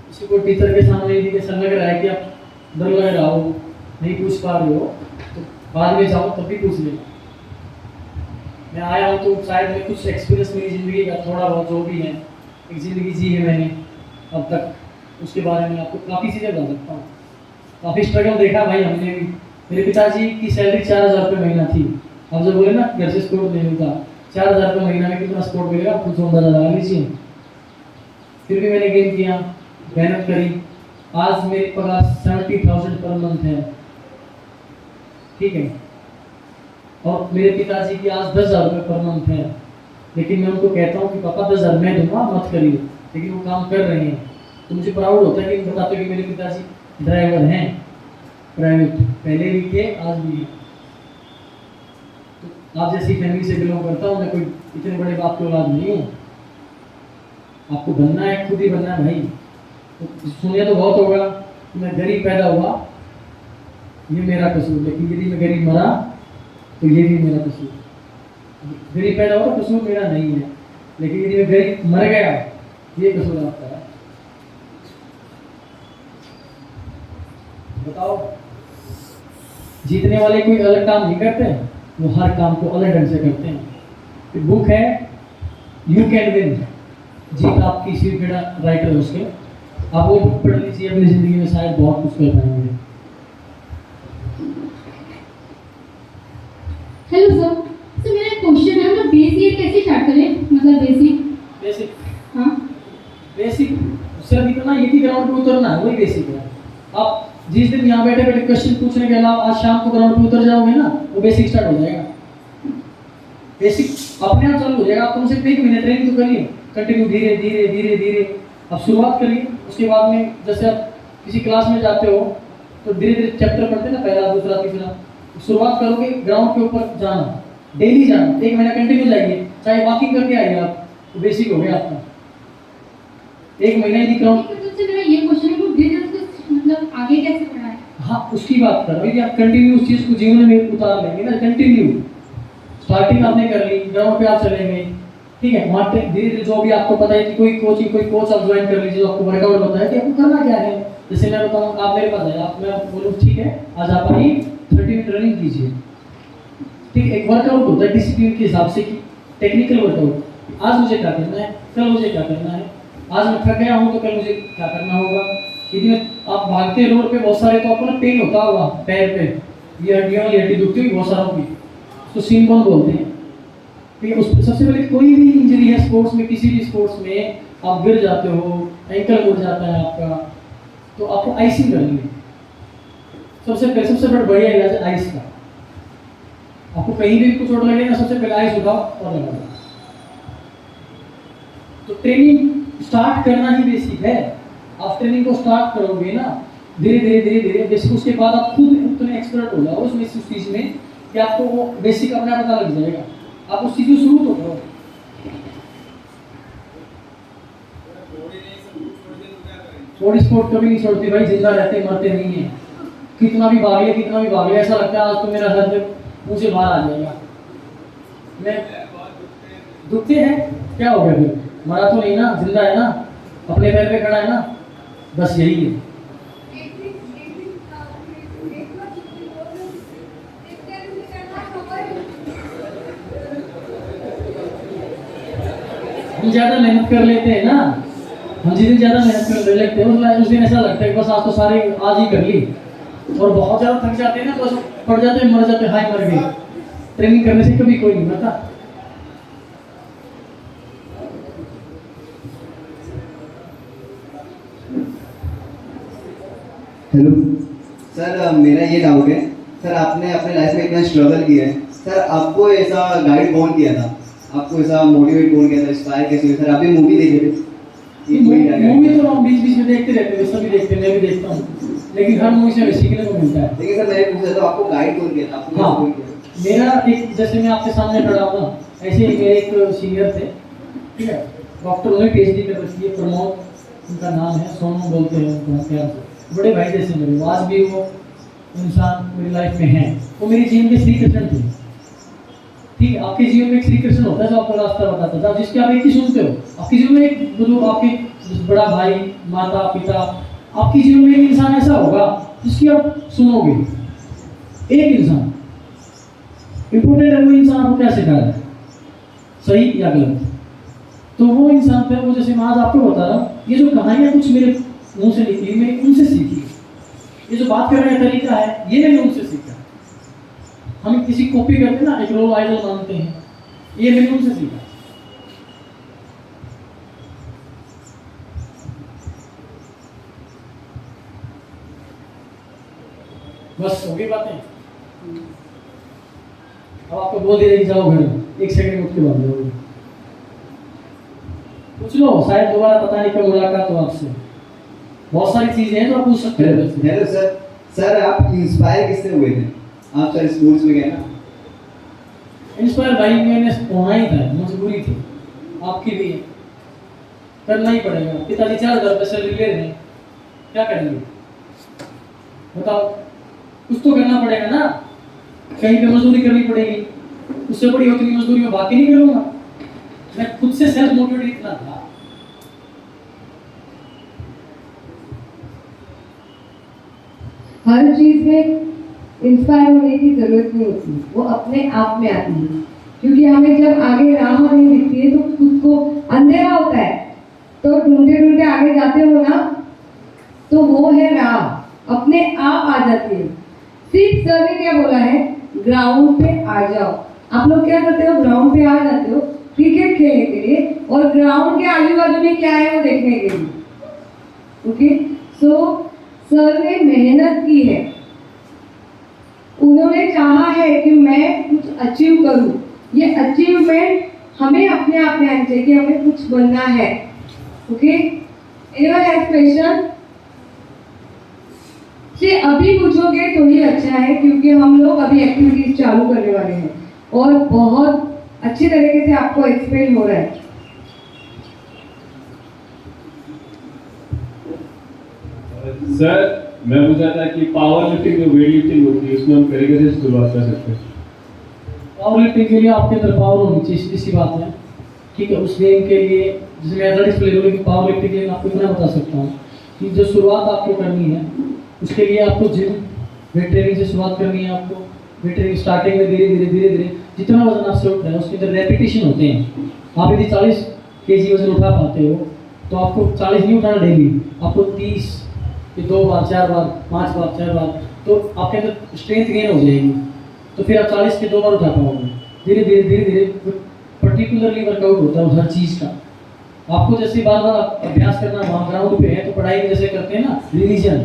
किसी को टीचर के सामने यदि ऐसा लग रहा है कि आप डर लग रहा हो, नहीं पूछ पा रहे हो, तो बाद में जाओ तब भी पूछ लेना। मैं आया हूँ तो शायद मैं कुछ एक्सपीरियंस मेरी ज़िंदगी का थोड़ा बहुत जो भी है, एक ज़िंदगी जी है मैंने अब तक, उसके बारे में आपको काफ़ी चीज़ें बता सकता हूँ। काफ़ी स्ट्रगल देखा भाई हमने भी। मेरे पिताजी की सैलरी 4000 रुपये महीना थी। अब जब बोले ना घर से स्पोर्ट नहीं मिलता, 4000 रुपये महीना में कितना स्पोर्ट मिलेगा कुछ अंदाजा लगा लीजिए। फिर भी मैंने गेम किया, मेहनत करी। आज मेरी पगार 70,000 पर मंथ है, ठीक है, और मेरे पिताजी की आज 10,000 रुपये पर मंथ है। लेकिन मैं उनको कहता हूँ कि पापा 10,000 मैं दूंगा, मत करिए, लेकिन वो काम कर रहे हैं। तो मुझे प्राउड होता है कि बताते कि मेरे पिताजी ड्राइवर हैं प्राइवेट, पहले भी थे आज भी हैं। तो आप जैसी फैमिली से बिलोंग करता हूँ मैं, कोई इतने बड़े बाप की औलाद नहीं हूँ। आपको बनना है, खुद ही बनना है भाई। तो सुनिए तो बहुत होगा कि मैं गरीब पैदा हुआ, ये मेरा कसूर, लेकिन यदि मैं गरीब मरा तो ये भी मेरा कसूर। गरीब पैदा हुआ तो कसूर मेरा नहीं है, लेकिन यदि मैं गरीब मर गया ये कसूर आपका है। बताओ जीतने वाले कोई अलग काम नहीं करते हैं, वो हर काम को अलग ढंग से करते हैं। बुक है यू कैन विन, जीत आपकी सिर्फ राइटर है उसके, आप वो बुक पढ़ लीजिए, अपनी ज़िंदगी में शायद बहुत कुछ कर पाएंगे। हेलो सर, सर मेरा एक क्वेश्चन है, हम बेस ईयर कैसे स्टार्ट करें, मतलब बेसिक। बेसिक, हाँ बेसिक सिर्फ इतना एक ही ग्राउंड पे उतरना है, वही बेसिक है। आप जिस दिन यहाँ बैठे बैठे क्वेश्चन पूछने के अलावा आज शाम को ग्राउंड पे उतर जाओगे ना, वो बेसिक स्टार्ट हो जाएगा। बेसिक अपने आप चालू हो जाएगा। आप कम से कम 1 महीने ट्रेनिंग तो करिए, कंटिन्यू धीरे धीरे धीरे धीरे आप शुरुआत करिए। उसके बाद में जैसे आप किसी क्लास में जाते हो तो धीरे धीरे चैप्टर पढ़ते हैं ना, पहला दूसरा तीसरा, शुरुआत करोगे ग्राउंड के ऊपर जाना, डेली जाना, 1 महीना कंटिन्यू जाइए, चाहे वॉकिंग करके आइए आप, तो बेसिक हो गया आपका। 1 महीना ही ग्राउंड। तो मेरा ये क्वेश्चन है, वो धीरे धीरे मतलब आगे कैसे बढ़ा है। हाँ, उसकी बात कर रहा हूँ। आप कंटिन्यू उस चीज़ को जीवन में उतार लेंगे ना, कंटिन्यू स्टार्टिंग आपने कर ली, ग्राउंड पे आप चलेंगे, ठीक है, वहाँ पे धीरे धीरे जो भी आपको पता है कि कोई कोच आप ज्वाइन कर लीजिए, जो आपको वर्कआउट बताया कि आपको करना क्या है। जैसे मैं बताऊँ, आप मेरे पास आए, आप मैं बोलूँ ठीक है आज आप आइए 30 मिनट रनिंग कीजिए, ठीक है। एक वर्कआउट होता है डिसिप्लिन के हिसाब से कि टेक्निकल वर्कआउट, आज मुझे क्या करना है, कल मुझे क्या करना है, आज मैं थक गया हूँ तो कल मुझे क्या करना होगा। यदि आप भागते रोड पे बहुत सारे, तो आपको ना पेन होता होगा पैर पे, ये हड्डियों वाली हड्डी दुखती होगी बहुत सारों की, उसको सिन बोन बोलते हैं। ठीक है, उस सबसे पहले कोई भी इंजरी है स्पोर्ट्स में, किसी भी स्पोर्ट्स में आप गिर जाते हो, एंकल मुड़ जाता है आपका, तो आपको आइसिंग करनी है। सबसे बढ़िया इलाज है आइस का। आपको कहीं भी कुछ चोट लगे ना, सबसे पहले आइस उठाओ और लगा दो। तो ट्रेनिंग स्टार्ट करना ही बेसिक है। आप ट्रेनिंग को स्टार्ट करोगे ना धीरे धीरे धीरे धीरे बेसिक, उसके बाद आप खुद उतने एक्सपर्ट हो जाओ उसमें, उस चीज़ में कि आपको वो बेसिक अपना पता लग जाएगा। आप उस चीज़ को शुरू तो करो। बॉडी स्पोर्ट कभी नहीं छोड़ती भाई, जिंदा रहते मरते नहीं है। कितना भी भाग लिया, ऐसा लगता है आज तो मेरा सर मुझे बाहर आ जाएगा। मैं दुखते हैं, क्या हो गया फिर, मरा तो नहीं ना, जिंदा है ना, अपने पैर पे खड़ा है ना, बस यही है। हम ज़्यादा मेहनत कर लेते हैं ना, हम जिस दिन ज़्यादा मेहनत कर लेते हैं उस दिन ऐसा लगता है बस आज तो सारे आज ही कर ली, और बहुत ज़्यादा थक जाते हैं ना, बस पड़ जाते हैं, मर जाते हैं, हाय मर गए। ट्रेनिंग करने से कभी कोई नहीं मरता। हेलो सर, मेरा ये डाउट है सर, आपने अपने लाइफ में इतना स्ट्रगल किया है सर, आपको ऐसा गाइड कौन किया था, आपको ऐसा मोटिवेट कौन किया था, इंस्पायर कैसे हुए सर? अभी मूवी देखे थे, मूवी तो हम बीच बीच में देखते रहते हैं, सभी देखते हैं, मैं भी देखता हूँ, लेकिन हर मूवी से हमें सीखने को मिलता है। लेकिन सर मैंने पूछा था आपको गाइड कौन किया था, आपको हाँ, कौन किया? मेरा एक, जैसे मैं आपके सामने खड़ा हूँ ना, ऐसे ही मेरे एक सीनियर थे, ठीक है, डॉक्टर, उन्होंने PhD कर रखी है, प्रमोद उनका नाम है, सोनू बोलते हैं उनको प्यार से, बड़े भाई जैसे मेरे, आज भी वो इंसान मेरी लाइफ में है। वो मेरे जीवन में श्री कृष्ण थे, ठीक है। आपके जीवन में एक श्री कृष्ण होता है जो आपको रास्ता बताता है, जिसके आप एक ही सुनते हो। आपके जीवन में एक जो आपके बड़ा भाई, माता पिता, आपके जीवन में एक इंसान ऐसा होगा जिसकी आप सुनोगे, एक इंसान इंपोर्टेंट है। वो इंसान आपको क्या सिखा रहा है, सही या गलत, तो वो इंसान थे। वो जैसे मैं आज आपको बता रहा हूँ, ये जो कहानियाँ कुछ मेरे मुंह से निकली, मैंने उनसे सीखी। ये जो बात करने का तरीका है, ये मैंने उनसे सीखा। हम किसी कॉपी करते ना, एक रोल आइडल मानते हैं, ये मैंने उनसे सीखा। बस हो गई बातें। अब आपको बोल दिया कि जाओ घर, 1 सेकंड में उठ के भाग जाओगे। पूछ लो, शायद दोबारा पता नहीं कब मुलाकात हो आपसे। बहुत सारी चीजें हैं जो आप पूछ सकते हो। हेलो सर, सर आप इंस्पायर किससे हुए थे? आप सर स्पोर्ट्स में गए ना? इंस्पायर भाई मैंने होना ही था, मजबूरी थी, आपकी भी है, करना ही पड़ेगा। पिताजी 4000 रुपये सैलरी ले रहे हैं, क्या करेंगे बताओ? कुछ तो करना पड़ेगा ना, कहीं पे मजदूरी करनी पड़ेगी। उससे बड़ी होती मजदूरी में बाकी नहीं करूँगा। मैं खुद से सेल्फ मोटिवेट इतना था। हर चीज में इंस्पायर होने की ज़रूरत नहीं होती, वो अपने आप में आती है। क्योंकि हमें जब आगे राह नहीं दिखती है तो खुद को अंधेरा होता है, तो ढूंढते ढूंढते आगे जाते हो ना, तो वो है राह, अपने आप आ जाती है। सिर्फ सर ने क्या बोला है, ग्राउंड पे आ जाओ। आप लोग क्या करते हो, ग्राउंड पे आ जाते हो क्रिकेट खेलने के लिए, और ग्राउंड के आजू बाजू में क्या है वो देखने के लिए। ओके, सो सर ने मेहनत की है, उन्होंने चाहा है कि मैं कुछ अचीव करूं। ये अचीवमेंट हमें अपने आप में आनी चाहिए कि हमें कुछ बनना है। Okay, anyone has question? से अभी पूछोगे तो ही अच्छा है, क्योंकि हम लोग अभी एक्टिविटीज चालू करने वाले हैं और बहुत अच्छी तरीके से आपको एक्सप्लेन हो रहा है। सर मैं पूछा था कि पावर लिफ्टिंग जो वेट लिफ्टिंग होती है उसमें हम तरीके से शुरुआत कर सकते हैं। पावर लिफ्टिंग के लिए आपके अंदर पावर होनी चाहिए, सीधी सी बात है। ठीक है, उस गेम के लिए जैसे मैं एथलेटिक्स प्लेयर हूँ, लेकिन पावर लिफ्टिंग के लिए मैं आपको इतना बता सकता हूँ कि जो शुरुआत आपको करनी है उसके लिए आपको जिम वेट ट्रेनिंग से शुरुआत करनी है। आपको वेट ट्रेनिंग स्टार्टिंग में धीरे धीरे जितना वजन आपसे उठ रहा है उसके अंदर रेपिटेशन होते हैं। आप यदि 40 kg वजन उठा पाते हो तो आपको 40 नहीं उठाना डेली, आपको 30 कि 2 बार 4 बार 5 बार 6 बार, तो आपके अंदर स्ट्रेंथ गेन हो जाएगी। तो फिर आप 40 के 2 बार उठा पाओगे। धीरे धीरे पर्टिकुलरली वर्कआउट होता है हर चीज़ का। आपको जैसे बार बार अभ्यास करना, वहाँ ग्राउंड पे है तो पढ़ाई में जैसे करते हैं ना रिवीजन,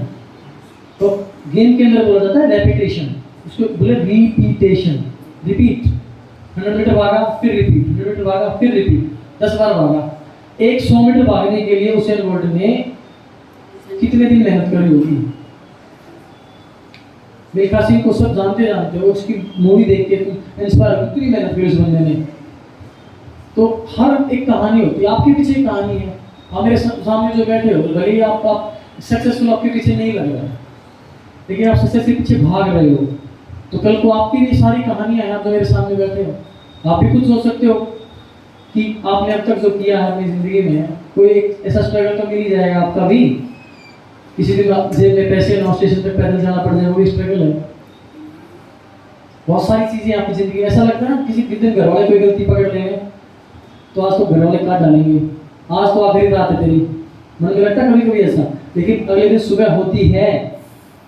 तो गेम के अंदर बोला जाता है रेपिटेशन, उसको बोले रिपीटेशन। रिपीट, 100 मीटर भागा फिर रिपीट, 100 मीटर भागा फिर रिपीट, 10 बार भागा। 100 मीटर भागने के लिए उसेन बोल्ट ने कितने दिन मेहनत करी होगी? मिल्खा सिंह को सब जानते हो, उसकी मूवी देख के तुम इंस्पायर, कितनी मेहनत करी उस बंदे ने। तो हर एक कहानी होती है, आपके पीछे एक कहानी है। आप मेरे सामने जो बैठे हो, भले ही आप सक्सेसफुल आपके पीछे नहीं लग रहा है, लेकिन आप सक्सेस के पीछे भाग रहे हो, तो कल को आपकी भी सारी कहानियां हैं। आप जो मेरे सामने बैठे हो, आप भी कुछ सोच सकते हो कि आपने अब तक जो किया है अपनी जिंदगी में, कोई एक ऐसा स्ट्रगल तो मिल ही जाएगा आपका भी। किसी दिन जेब में पैसे ना, स्टेशन तक पैदल जाना पड़ जाए, वो भी स्ट्रगल है। बहुत सारी चीजें आपकी जिंदगी, ऐसा लगता है ना किसी दिन घर वाले कोई गलती पकड़ लेंगे तो आज तो घर वाले काट डालेंगे, आज तो आखिरी रात है तेरी, मन में लगता है कभी कभी ऐसा। लेकिन अगले दिन सुबह होती है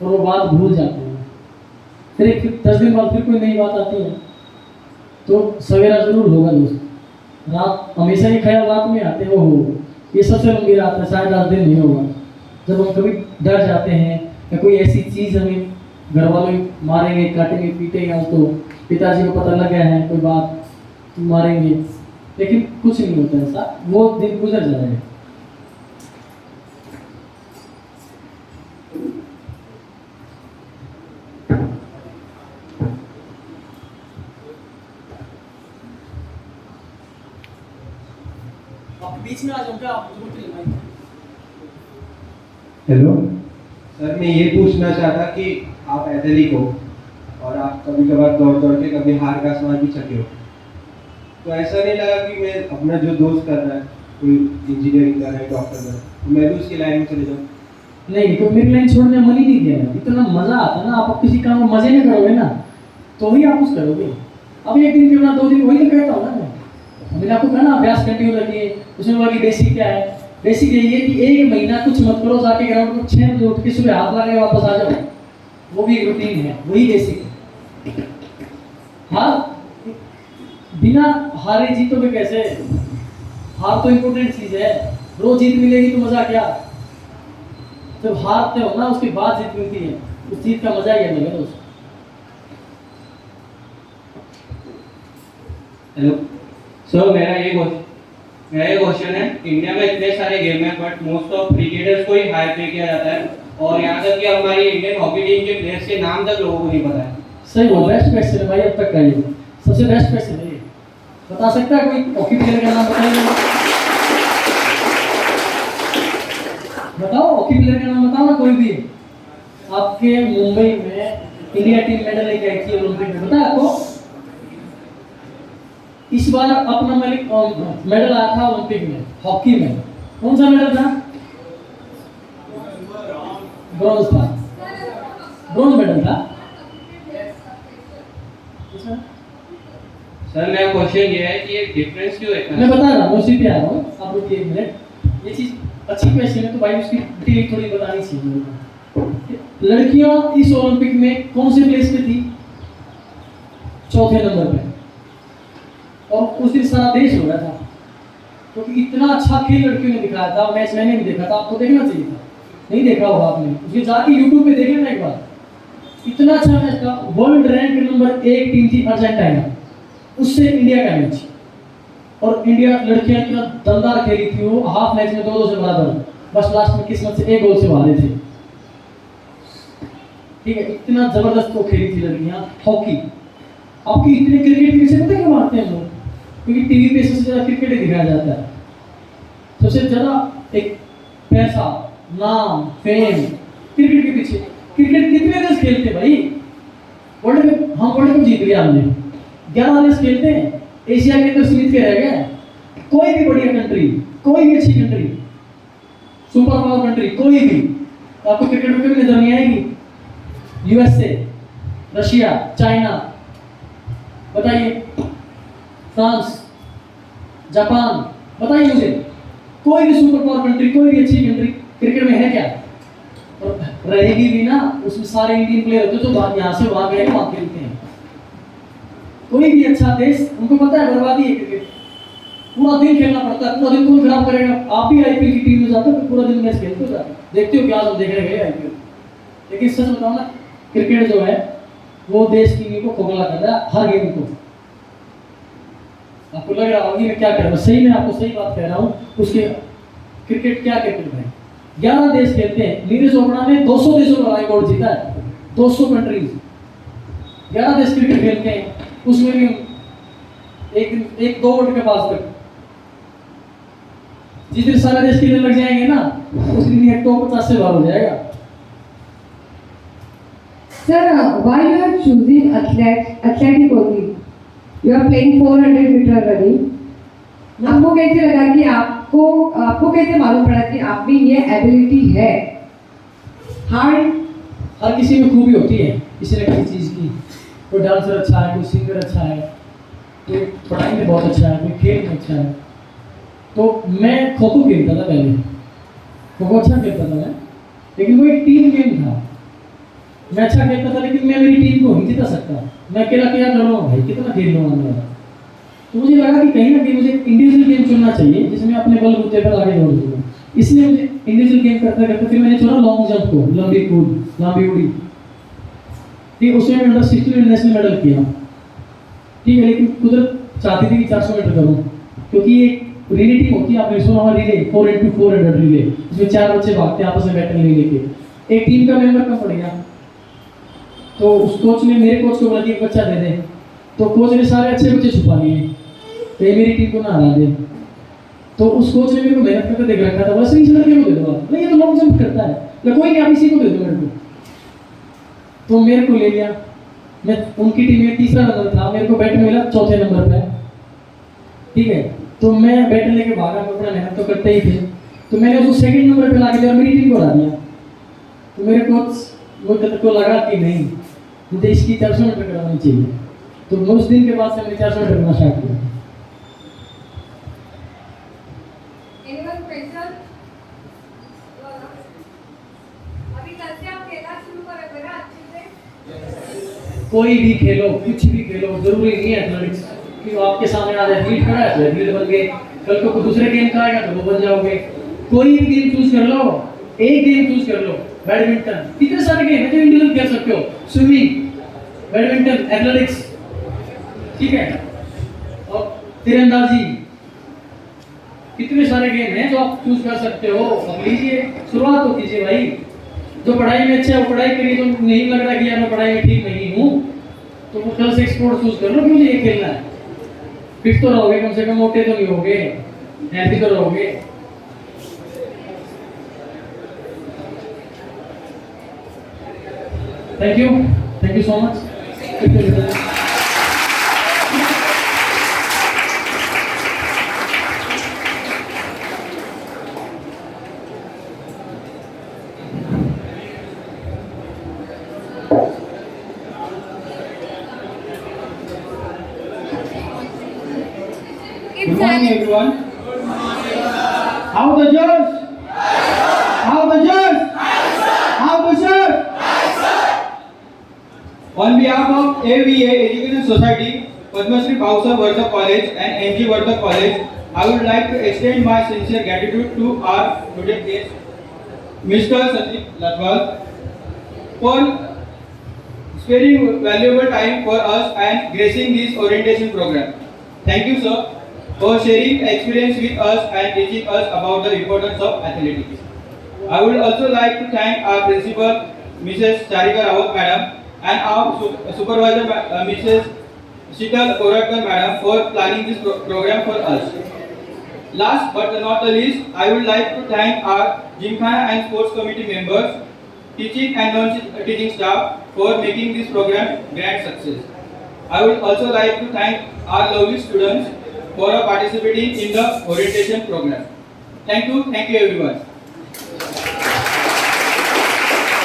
और वो बात भूल जाते हैं, फिर एक 10 दिन बाद फिर कोई नई बात आती है, तो सवेरा जरूर होगा दोस्त। रात हमेशा ही ख्याल रात में आते हैं, वो हो ये सबसे लंबी रात है, शायद आज दिन नहीं होगा। जब हम कभी डर जाते हैं या कोई ऐसी चीज़ हमें घर वाले मारेंगे, काटेंगे, पीटेंगे, तो पिताजी को पता लग गया है कोई बात, तो मारेंगे, लेकिन कुछ नहीं होता ऐसा, वो दिन गुजर जाएगा। आप बीच में आ जाओ क्या? आप जरूर नहीं भाई। हेलो सर, मैं ये पूछना चाहता कि आप एथलीट हो और आप कभी कभार दौड़ दौड़ के कभी हार का आसमान भी चके हो, तो ऐसा नहीं लगा कि मैं अपना जो दोस्त कर रहा है, कोई इंजीनियरिंग कर रहा है, डॉक्टर कर रहा है, तो मैं भी उसकी लाइन में चले जाऊँ? नहीं, तो मेरी लाइन छोड़ने मन ही नहीं किया। इतना मजा आता ना, आप किसी काम में मजे में करोगे ना तो ही आप कुछ करोगे। अब एक दिन क्यों ना 2 दिन, वही तो कहता हूँ ना मैंने आपको कहा ना, अभ्यास कंटिन्यू रखिए। उसमें बोला कि बेसिक क्या है, बेसिक यही है कि 1 महीना कुछ मत करो, जाके ग्राउंड में 6 बजे उठ के सुबह हाथ लगा के वापस आ जाओ, वो भी एक रूटीन है, वही बेसिक है। हाँ, बिना हारे जीतोगे कैसे? हार तो इम्पोर्टेंट चीज है, रोज जीत मिलेगी तो मजा क्या? जब हारते हो ना उसके बाद जीत मिलती है, उस जीत का मजा ही अलग है दोस्त। हेलो सर, मेरा ये क्वेश्चन है, इंडिया में इतने सारे गेम है बट मोस्ट ऑफ क्रिकेटर्स को ही हायर पे किया जाता है, और यहाँ तक कि हमारी इंडियन हॉकी टीम के प्लेयर्स के नाम तक लोगों को नहीं पता है। सही वो बेस्ट क्वेश्चन है भाई, अब तक का ये सबसे बेस्ट क्वेश्चन है। ये बता सकता है कोई हॉकी प्लेयर का नाम? बताइए, बताओ हॉकी प्लेयर का नाम बताओ ना कोई भी। आपके मुंबई में इंडिया टीम मेडल लेके आई थी ओलंपिक में, पता है आपको? इस बार अपना मेडल आया था ओलंपिक में हॉकी में, कौन सा मेडल था? ब्रॉन्ज था, ब्रॉन्ज मेडल था। सर मेरा क्वेश्चन ये है कि ये डिफरेंस क्यों है? मैं बता रहा हूँ, उसी पे आ रहा हूँ, आप रुकिए एक मिनट। ये चीज अच्छी क्वेश्चन है तो भाई उसकी डिटेल थोड़ी बतानी चाहिए। लड़कियां इस ओलंपिक में कौन से प्लेस पे थी? चौथे नंबर पे। और उस दिन सारा देश हो रहा था क्योंकि इतना अच्छा खेल लड़कियों ने दिखाया था। मैच मैंने भी देखा था, आपको देखना चाहिए था, नहीं देखा होगा आपने, उसके जाके यूट्यूब पे देख लेना एक बार। इतना अच्छा मैच था। वर्ल्ड रैंक नंबर 1 टीम थी अर्जेंटीना, उससे इंडिया का मैच, और इंडिया लड़कियां इतना दमदार खेली थी। वो हाफ मैच में 2-2 से बराबर, बस लास्ट में किस्मत से 1 गोल से हारे थे। ठीक है, इतना जबरदस्त वो खेली थी लड़कियां। हॉकी, आपकी इतने क्रिकेट के पीछे पता है क्यों मारते हैं हम लोग? क्योंकि टीवी पे सबसे ज्यादा क्रिकेट ही दिखाया जाता है। सबसे ज्यादा एक पैसा, नाम, फेम क्रिकेट के पीछे। क्रिकेट कितने देश खेलते हैं भाई? वर्ल्ड कप, हम वर्ल्ड कप जीत लिया हमने, 11 देश खेलते हैं, एशिया के अंदर सीमित के रह गए। कोई भी बढ़िया कंट्री, कोई भी अच्छी कंट्री, सुपर पावर कंट्री, कोई भी आपको क्रिकेट में कभी नजर नहीं आएगी। यूएसए, रशिया, चाइना, बताइए, फ्रांस, जापान, बताइए मुझे, कोई भी सुपर पावर कंट्री, कोई भी अच्छी कंट्री क्रिकेट में है क्या? और रहेगी भी ना, उसमें सारे इंडियन प्लेयर होते जो यहाँ से वहां गए वहां खेलते हैं। कोई भी अच्छा देश, उनको पता है बर्बादी है क्रिकेट, पूरा दिन खेलना पड़ता है, पूरा दिन कौन खराब करेगा? आप भी आईपीएल की टीम में जाते हो, पूरा दिन मैच खेलते हो, जाते देखते हो, क्या देखने गए आईपीएल। लेकिन सच बताओ ना, क्रिकेट जो है वो देश की नींव को खोखला कर रहा है हर गेम को। आपको लग रहा होगा कि मैं क्या कर रहा हूँ, सही में आपको सही बात कह रहा हूँ। उसके क्रिकेट क्या क्रिकेट है, 11 देश खेलते हैं। नीरज चोपड़ा ने 200 देशों का रिकॉर्ड जीता है, 200 कंट्रीज, 11 देश क्रिकेट खेलते हैं, उसमें भी एक 2 वर्ल्ड कप आज तक। जिस दिन सारे देश खेलने लग जाएंगे ना, उस दिन ये टॉप 50 से बाहर हो जाएगा। Sir, why you are choosing athletic only? You are playing 400 meter running. आपको कैसे लगा कि आपको कैसे मालूम पड़ा कि आप में ये एबिलिटी है? हर किसी में खूबी होती है किसी न किसी चीज़ की। कोई डांसर अच्छा है, कोई सिंगर अच्छा है, कोई पढ़ाई में बहुत अच्छा है, कोई खेल में अच्छा है। तो मैं खो खो खेलता था पहले, खो खो अच्छा खेलता था मैं, लेकिन वो एक टीम गेम था। मैं अच्छा खेलता था लेकिन मैं मेरी टीम को नहीं जिता सकता। मैं अकेला क्या करूँगा भाई, कितना खेल लूँगा मैं। तो मुझे लगा कि कहीं ना कहीं मुझे इंडिविजुअल गेम चुनना चाहिए जिसमें अपने बलबूते पर आगे बढ़ सकूँ। इसलिए मुझे इंडिविजुअल गेम करते करते फिर मैंने चुना लॉन्ग जंप को, लंबी कूद, लंबी उड़ी। ठीक, उसमें मैं अंडर 16 नेशनल मेडल किया। ठीक है, लेकिन कुदरत चाहती थी कि 400 मीटर करूँ, क्योंकि एक रिले टीम होती है, आपने सुना होगा रिले, 4x400 रिले, जिसमें 4 बच्चे भागते हैं आपस में बैटल नहीं लेके। एक टीम का मेंबर कम पड़ गया, तो उस कोच ने मेरे कोच को बोला कि एक बच्चा दे दे। तो कोच ने सारे अच्छे बच्चे छुपा लिए, तो ये मेरी टीम को ना हरा दे। तो उस कोच ने मेरे को मेहनत करके देख रखा था, बस नहीं लड़के को दे दो आप, नहीं ये तो लॉन्ग जंप करता है, तो कोई नहीं आप इसी को दे दो मेरे को। तो मेरे को ले लिया, मैं उनकी टीम में तीसरा नंबर था, मेरे को बैट मिला चौथे नंबर पे। ठीक है, तो मैं बैट लेके भागा, मैं अपना मेहनत तो करते ही थे। तो मैंने उसको सेकंड नंबर पे ला के दिया, मेरी टीम को हरा दिया। तो मेरे कोच को लगा कि नहीं, मुझे इसकी 400 मीटर करानी चाहिए। तो उस दिन के बाद से मैंने 400 मीटर करना स्टार्ट किया। Anyone question? अभी कल से आप खेलना शुरू करोगे ना अच्छे से? कोई भी खेलो, कुछ भी खेलो, जरूरी नहीं है एथलेटिक्स कि वो आपके सामने आज एथलीट खड़ा है तो एथलीट बन गए, कल को दूसरे गेम का आएगा तो वो बन जाओगे। कोई भी गेम चूज कर लो, एक गेम चूज कर लो। बैडमिंटन, कितने सारे गेम है जो इंडिविजुअल खेल सकते हो, स्विमिंग, बैडमिंटन, एथलेटिक्स, ठीक है, और तीरंदाजी, कितने सारे गेम हैं जो आप चूज कर सकते हो। अब लीजिए, शुरुआत तो कीजिए भाई। जो पढ़ाई में अच्छा है वो पढ़ाई करिए, तो नहीं लग रहा कि यार मैं पढ़ाई में ठीक नहीं हूँ, तो वो कल से स्पोर्ट चूज कर लो कि मुझे ये खेलना है। फिट तो रहोगे, कम से कम मोटे तो नहीं होगे, हेल्थी तो रहोगे। Thank you so much. It's Good morning, an- everyone. How the judge? How the judge? How the judge? On behalf of AVA Education Society, Padma Shri Bhavsar Vartak College and NG Vartak College, I would like to extend my sincere gratitude to our today's guest, Mr. Sandeep Latwal, for sparing valuable time for us and gracing this orientation program. Thank you, sir, for sharing experience with us and teaching us about the importance of athletics. I would also like to thank our principal, Mrs. Charika Rawat Madam, and our supervisor, Mrs. Shital Koratkar Madam, for planning this program for us. Last but not the least, I would like to thank our Gymkhana and Sports Committee members, teaching and non-teaching staff for making this program grand success. I would also like to thank our lovely students for participating in the orientation program. Thank you everyone.